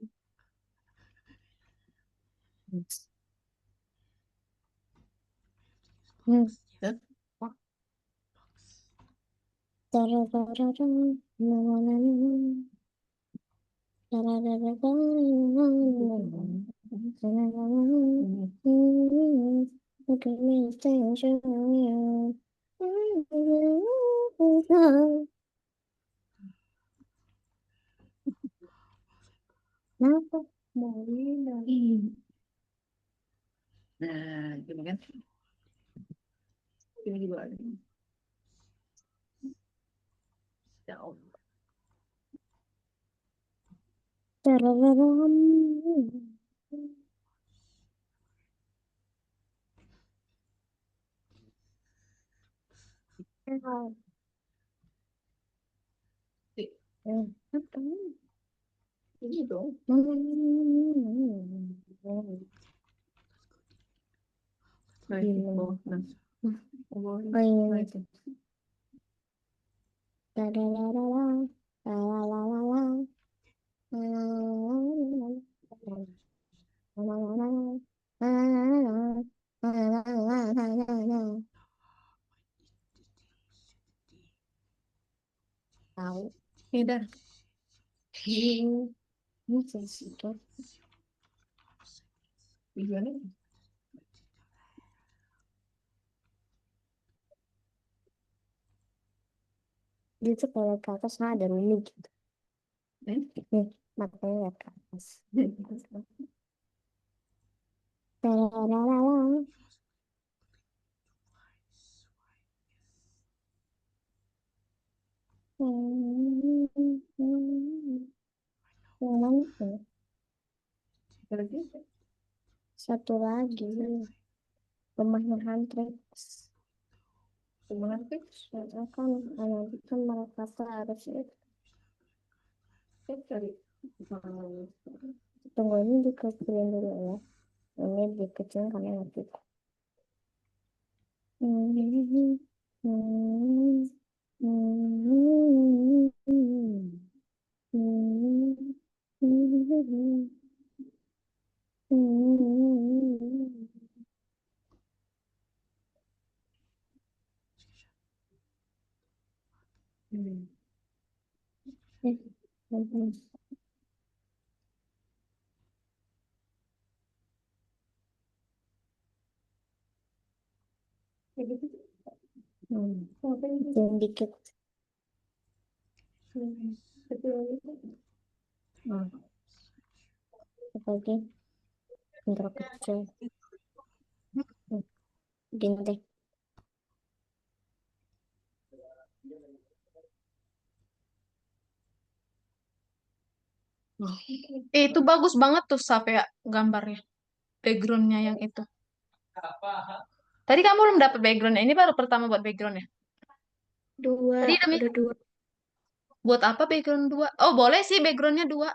Hmm. Dan, wah, Kenapa? Molina. Nah, gini kan. Ini juga ada. Ya Allah. Apa? Ini dong. Nah, itu bawah. Nah, bawah. Oh iya. Nah, itu. Tahu. Ini dah. Ini sensitif. Tujuannya. Dia tuh kalau ke atas nah ada Rumi gitu. Eh? Nih, matanya lihat ke atas. Yang mana tuh? Lagi. Satu lagi. Rumahnya Huntrix. Kemana tuh? Soalnya kan nanti kan mereka tuh harus Saya cari. tunggu ini dikecilin dulu ya. Ini dikecilin karena nanti. Yang dikit lagi bentar kecil. Gini deh. Itu bagus banget tuh Safea gambarnya. Backgroundnya yang itu. Tadi kamu belum dapat backgroundnya. Ini baru pertama buat backgroundnya. Dua, Tadi demi ada dua. buat apa background dua? Oh boleh sih backgroundnya dua.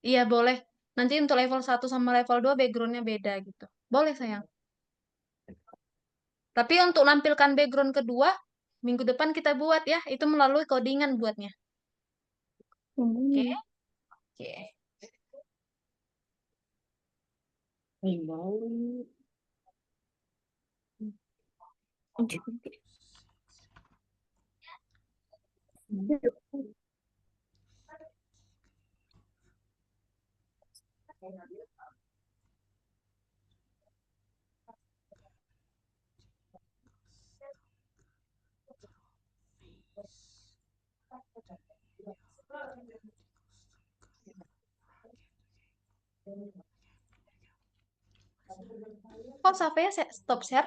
Iya boleh. Nanti untuk level satu sama level 2 backgroundnya beda gitu. Boleh sayang. Tapi untuk nampilkan background kedua, minggu depan kita buat ya. Itu melalui codingan buatnya. Oke? Oke. Kok Safea stop share?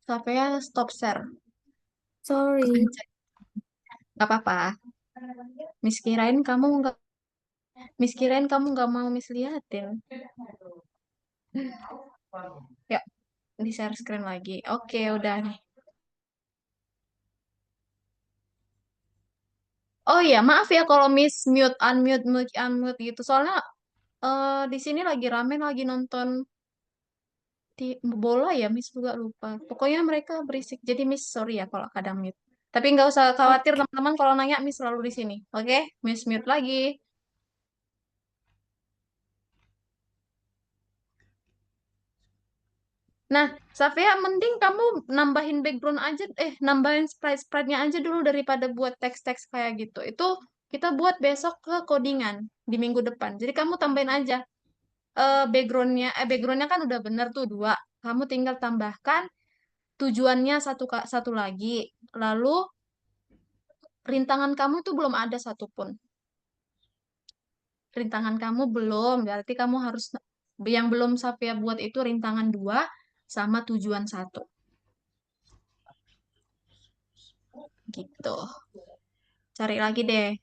Safea stop share. Sorry. Gak apa-apa. Miss kirain kamu nggak mau Miss liatin. Ya, di share screen lagi. Oke, udah nih. Oh iya, maaf ya kalau Miss mute, unmute, mute, unmute gitu. Soalnya di sini lagi rame lagi nonton di bola ya, Miss juga lupa. Pokoknya mereka berisik. Jadi Miss sorry ya kalau kadang mute. Tapi nggak usah khawatir Oke. teman-teman kalau nanya Miss selalu di sini. Oke, Miss mute lagi. Nah, Safia, mending kamu nambahin background aja, nambahin sprite-sprite-nya aja dulu daripada buat teks-teks kayak gitu. Itu kita buat besok ke codingan di minggu depan. Jadi kamu tambahin aja backgroundnya kan udah bener tuh dua. Kamu tinggal tambahkan tujuannya satu lagi. Lalu rintangan kamu tuh belum ada satupun. Rintangan kamu belum, berarti kamu harus yang belum Safia buat itu rintangan dua sama tujuan satu. Gitu. Cari lagi deh.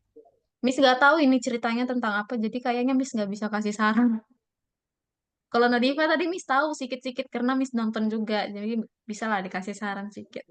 Miss nggak tahu ini ceritanya tentang apa, jadi kayaknya Miss nggak bisa kasih saran. Kalau Nadifa tadi Miss tahu sedikit-sedikit karena Miss nonton juga, jadi bisa lah dikasih saran sedikit.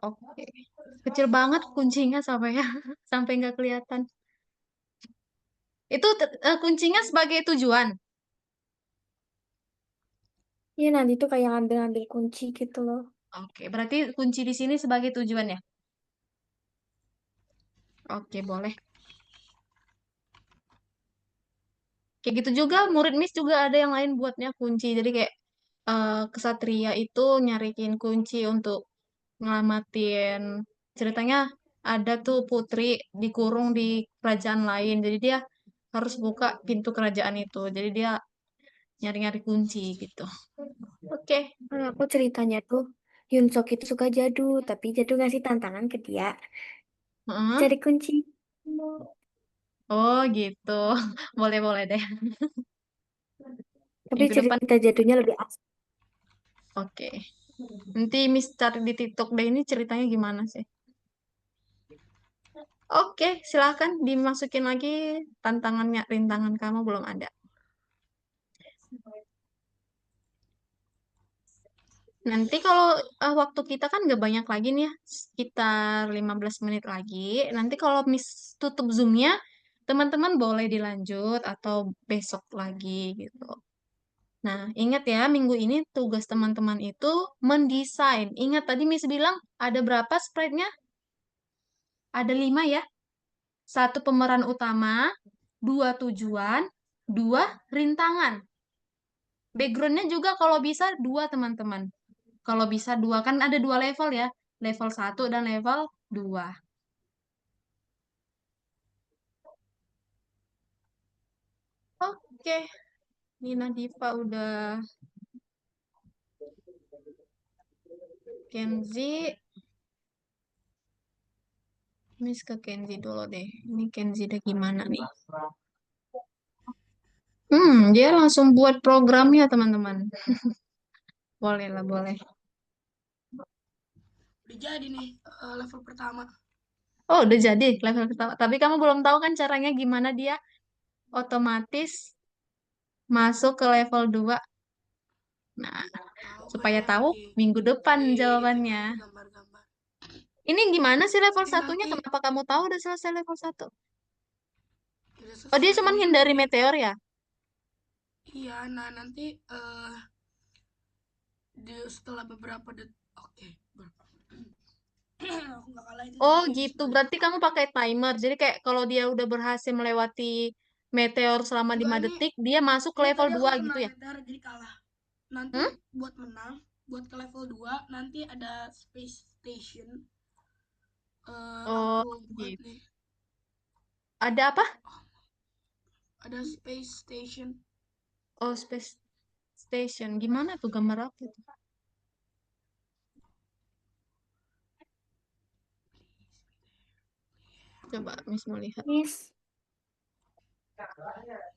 Oke. Kecil banget kuncinya sampai ya, sampai nggak kelihatan. Itu kuncinya sebagai tujuan. Iya, nanti tuh kayak ngambil-ngambil kunci gitu loh. Oke, berarti kunci di sini sebagai tujuan ya? Oke, boleh. Kayak gitu juga murid Miss juga ada yang lain buatnya kunci. Jadi kayak kesatria itu nyariin kunci untuk ngelamatin ceritanya ada tuh putri dikurung di kerajaan lain. Jadi dia harus buka pintu kerajaan itu. Jadi dia nyari-nyari kunci gitu. Oke. Kalau aku ceritanya tuh Yunsok itu suka Jadu, tapi Jadu ngasih tantangan ke dia Heeh. cari kunci. Oh gitu. Boleh-boleh deh. Tapi Minggu depan. cerita Jadunya lebih asik. Oke. Nanti Miss cari di TikTok deh ini ceritanya gimana sih. Oke, silahkan dimasukin lagi tantangannya. Rintangan kamu belum ada. Nanti kalau waktu kita kan nggak banyak lagi nih ya, sekitar 15 menit lagi. Nanti kalau Miss tutup Zoom-nya, teman-teman boleh dilanjut atau besok lagi gitu. Nah, ingat ya, minggu ini tugas teman-teman itu mendesain. Ingat tadi Miss bilang ada berapa sprite-nya? Ada 5 ya. Satu pemeran utama, dua tujuan, dua rintangan. Background-nya juga kalau bisa dua teman-teman. Kalau bisa dua, kan ada dua level ya. Level satu dan level 2. Oke, Nina Diva udah. Kenzi, Miss ke Kenzi dulu deh. Ini Kenzi udah gimana nih? Dia langsung buat programnya, teman-teman. Boleh lah, boleh. Udah jadi nih level pertama. Oh, udah jadi level pertama. Tapi kamu belum tahu kan caranya gimana dia otomatis masuk ke level 2. Nah, Tahu supaya kayaknya tahu lagi minggu depan lagi jawabannya. ituin gambar-gambar. Ini gimana sih level Jadi satunya? nanti Kenapa kamu tahu udah selesai level 1? udah Oh, dia selesai cuma ini hindari ini. meteor ya? Iya, nah nanti setelah beberapa oke, aku nggak kalah itu Oh, tadi gitu. sekali. Berarti kamu pakai timer. Jadi kayak kalau dia udah berhasil melewati meteor selama Enggak 5 ini detik, dia masuk ke ini level tadi aku 2 kena gitu ya? meteor jadi kalah. Nanti Hmm? buat menang, buat ke level 2 nanti ada space station. Oh, Aku buat gitu. nih. Ada apa? Ada space station. Oh, space station. Gimana tuh gambar apa itu? Coba Miss mau lihat. Miss,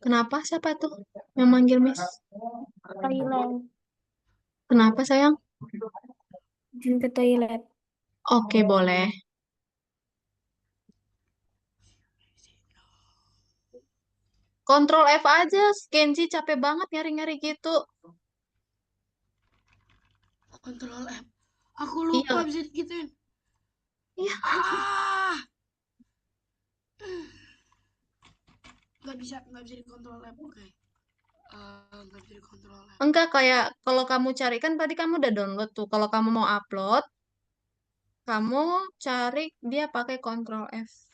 Kenapa? Siapa tuh yang manggil Miss? toilet. Kenapa sayang? Izin ke toilet. Oke, boleh. Kontrol F aja. Kenzi capek banget nyari-nyari gitu. Kontrol F. Aku lupa Iya. bisa digituin. Iya. Ah, nggak bisa dikontrol F. Oke. Nggak bisa dikontrol F. Enggak, kayak kalau kamu cari kan tadi kamu udah download tuh. Kalau kamu mau upload, kamu cari dia pakai Control F.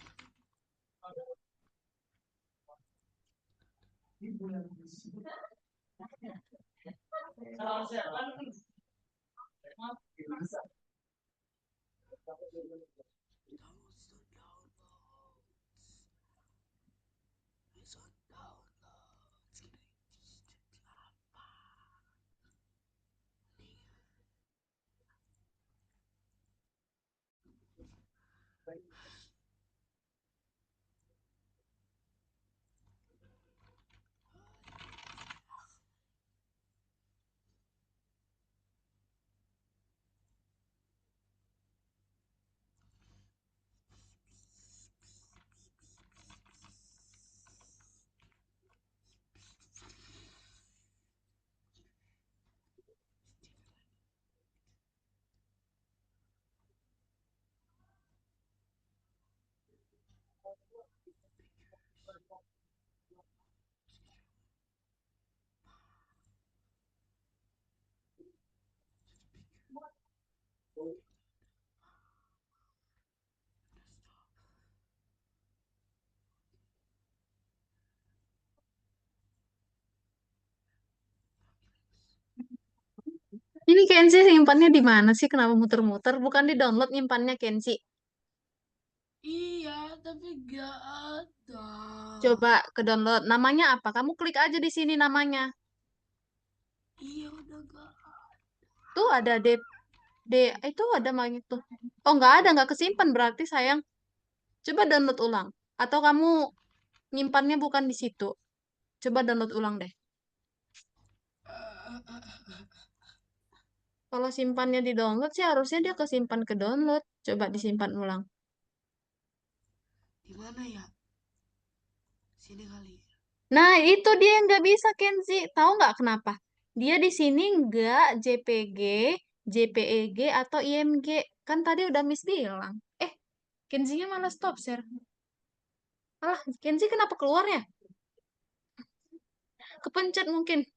Ini Kenzi simpannya di mana sih? Kenapa muter-muter? Bukan di download nyimpannya Kenzi. Iya, tapi nggak ada. Coba ke download. Namanya apa? Kamu klik aja di sini namanya. Iya, udah nggak. Tuh ada D, itu ada magnet tuh. Oh, nggak kesimpan berarti sayang. Coba download ulang. Atau kamu nyimpannya bukan di situ. Coba download ulang deh. Kalau simpannya di download sih harusnya dia kesimpan ke download. Coba disimpan ulang. Di mana ya? Sini kali. Nah, itu dia yang nggak bisa, Kenzi. Tahu nggak kenapa? Dia di sini nggak JPG, JPEG, atau IMG. Kan tadi udah Miss bilang. Kenzinya malah stop share. Alah, Kenzi kenapa keluar ya? Kepencet mungkin.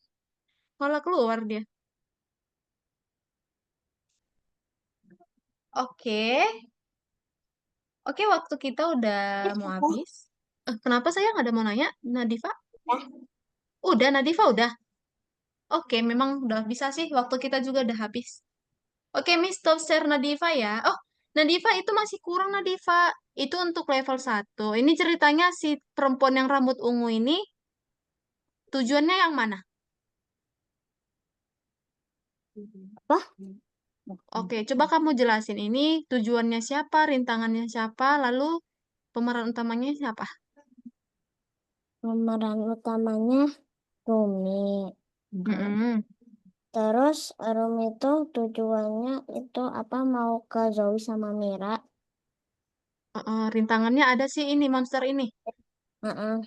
Malah keluar dia. Oke. Oke, waktu kita udah mau habis. Kenapa saya nggak ada mau nanya, Nadifa? Ya, Udah, Nadifa udah. Oke, memang udah bisa sih. Waktu kita juga udah habis. Oke, Miss, stop share Nadifa ya. Oh, Nadifa itu masih kurang, Nadifa. Itu untuk level 1. Ini ceritanya si perempuan yang rambut ungu ini tujuannya yang mana? apa? Oke, coba kamu jelasin ini tujuannya siapa, rintangannya siapa, lalu pemeran utamanya siapa? Pemeran utamanya Rumi. Mm-mm. Terus Rumi itu tujuannya itu apa mau ke Zoe sama Mira. Rintangannya ada sih ini, monster ini. Heeh.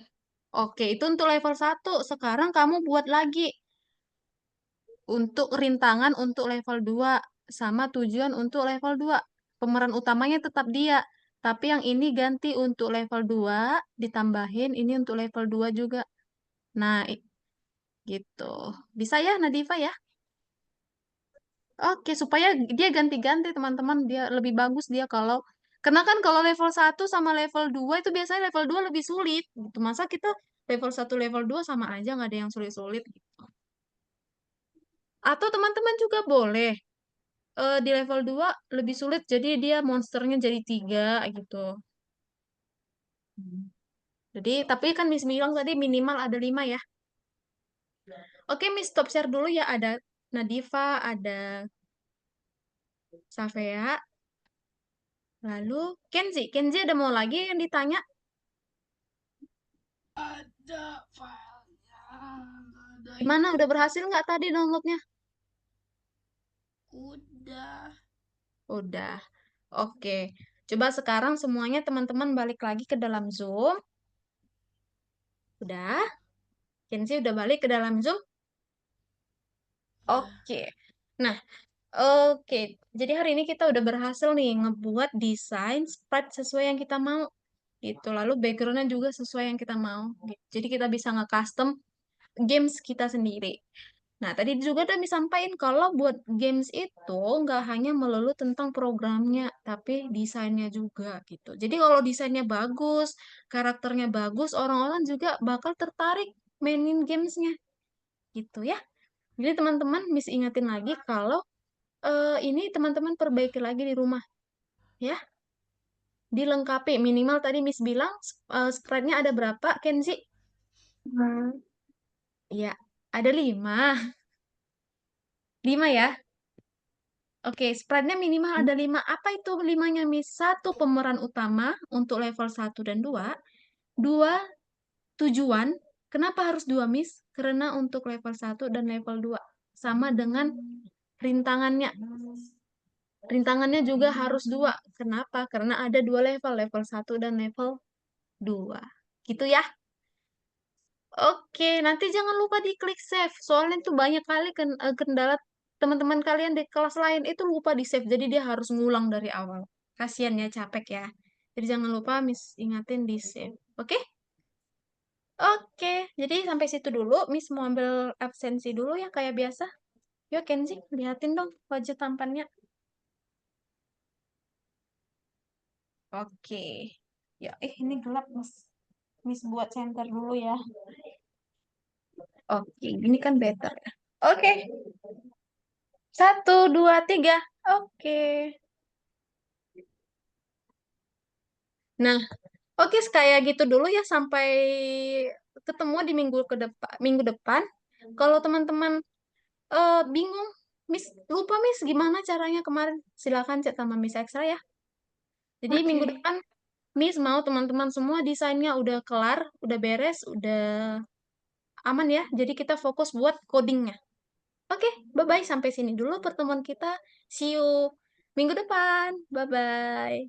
Oke, itu untuk level 1. Sekarang kamu buat lagi untuk rintangan untuk level 2 sama tujuan untuk level 2. Pemeran utamanya tetap dia, tapi yang ini ganti untuk level 2 ditambahin ini untuk level 2 juga. Nah, gitu. Bisa ya Nadifa ya? Oke, supaya dia ganti-ganti teman-teman, dia lebih bagus dia kalau karena kan kalau level 1 sama level 2 itu biasanya level 2 lebih sulit gitu. Masa kita level 1 level 2 sama aja nggak ada yang sulit-sulit gitu. Atau teman-teman juga boleh di level 2 lebih sulit jadi dia monsternya jadi 3 gitu. Jadi, tapi kan Miss bilang tadi minimal ada 5 ya. Oke, Miss stop share dulu ya. Ada Nadifa, ada Safea, lalu Kenzi. Kenzi ada mau lagi yang ditanya? Ada filenya, ada Gimana? itu. Udah berhasil nggak tadi downloadnya? Udah. Udah. Oke. Coba sekarang semuanya teman-teman balik lagi ke dalam Zoom. Udah? Kenzi udah balik ke dalam Zoom? Oke. Nah, oke. Jadi hari ini kita udah berhasil nih ngebuat desain sprite sesuai yang kita mau. Gitu. Lalu backgroundnya juga sesuai yang kita mau. Gitu. Jadi kita bisa nge-custom games kita sendiri. Nah, tadi juga udah disampaikan kalau buat games itu nggak hanya melulu tentang programnya, tapi desainnya juga gitu. Jadi kalau desainnya bagus, karakternya bagus, orang-orang juga bakal tertarik mainin gamesnya gitu ya. Jadi teman-teman Miss ingetin lagi kalau ini teman-teman perbaiki lagi di rumah ya. Dilengkapi minimal tadi Miss bilang sprite-nya ada berapa, Kenzi? Iya, ada 5. 5 ya. Oke, sprite-nya minimal ada 5. Apa itu 5-nya, Miss? 1 pemeran utama untuk level 1 dan 2. 2 tujuan. Kenapa harus 2, Miss? Karena untuk level 1 dan level 2 sama dengan rintangannya. Rintangannya juga harus 2. Kenapa? Karena ada 2 level, level 1 dan level 2. Gitu ya. Oke, nanti jangan lupa diklik save. Soalnya itu banyak kali kendala teman-teman kalian di kelas lain itu lupa di save. Jadi dia harus ngulang dari awal. Kasian ya, capek ya. Jadi jangan lupa Miss ingatin di save. Oke? Oke, jadi sampai situ dulu. Miss mau ambil absensi dulu ya kayak biasa. Yuk Kenzi, lihatin dong wajah tampannya. Oke. Ya, ini gelap Miss. Miss buat center dulu ya. Oke, ini kan better ya. Oke. 1, 2, 3. Oke. Nah, oke kayak gitu dulu ya sampai ketemu di minggu depan. Kalau teman-teman bingung, Miss lupa Miss gimana caranya kemarin, silakan chat sama Miss Extra ya. Jadi minggu Oke. depan Miss mau teman-teman semua desainnya udah kelar, udah beres, udah aman ya. Jadi kita fokus buat codingnya. Oke, bye-bye. Sampai sini dulu pertemuan kita. See you minggu depan. Bye-bye.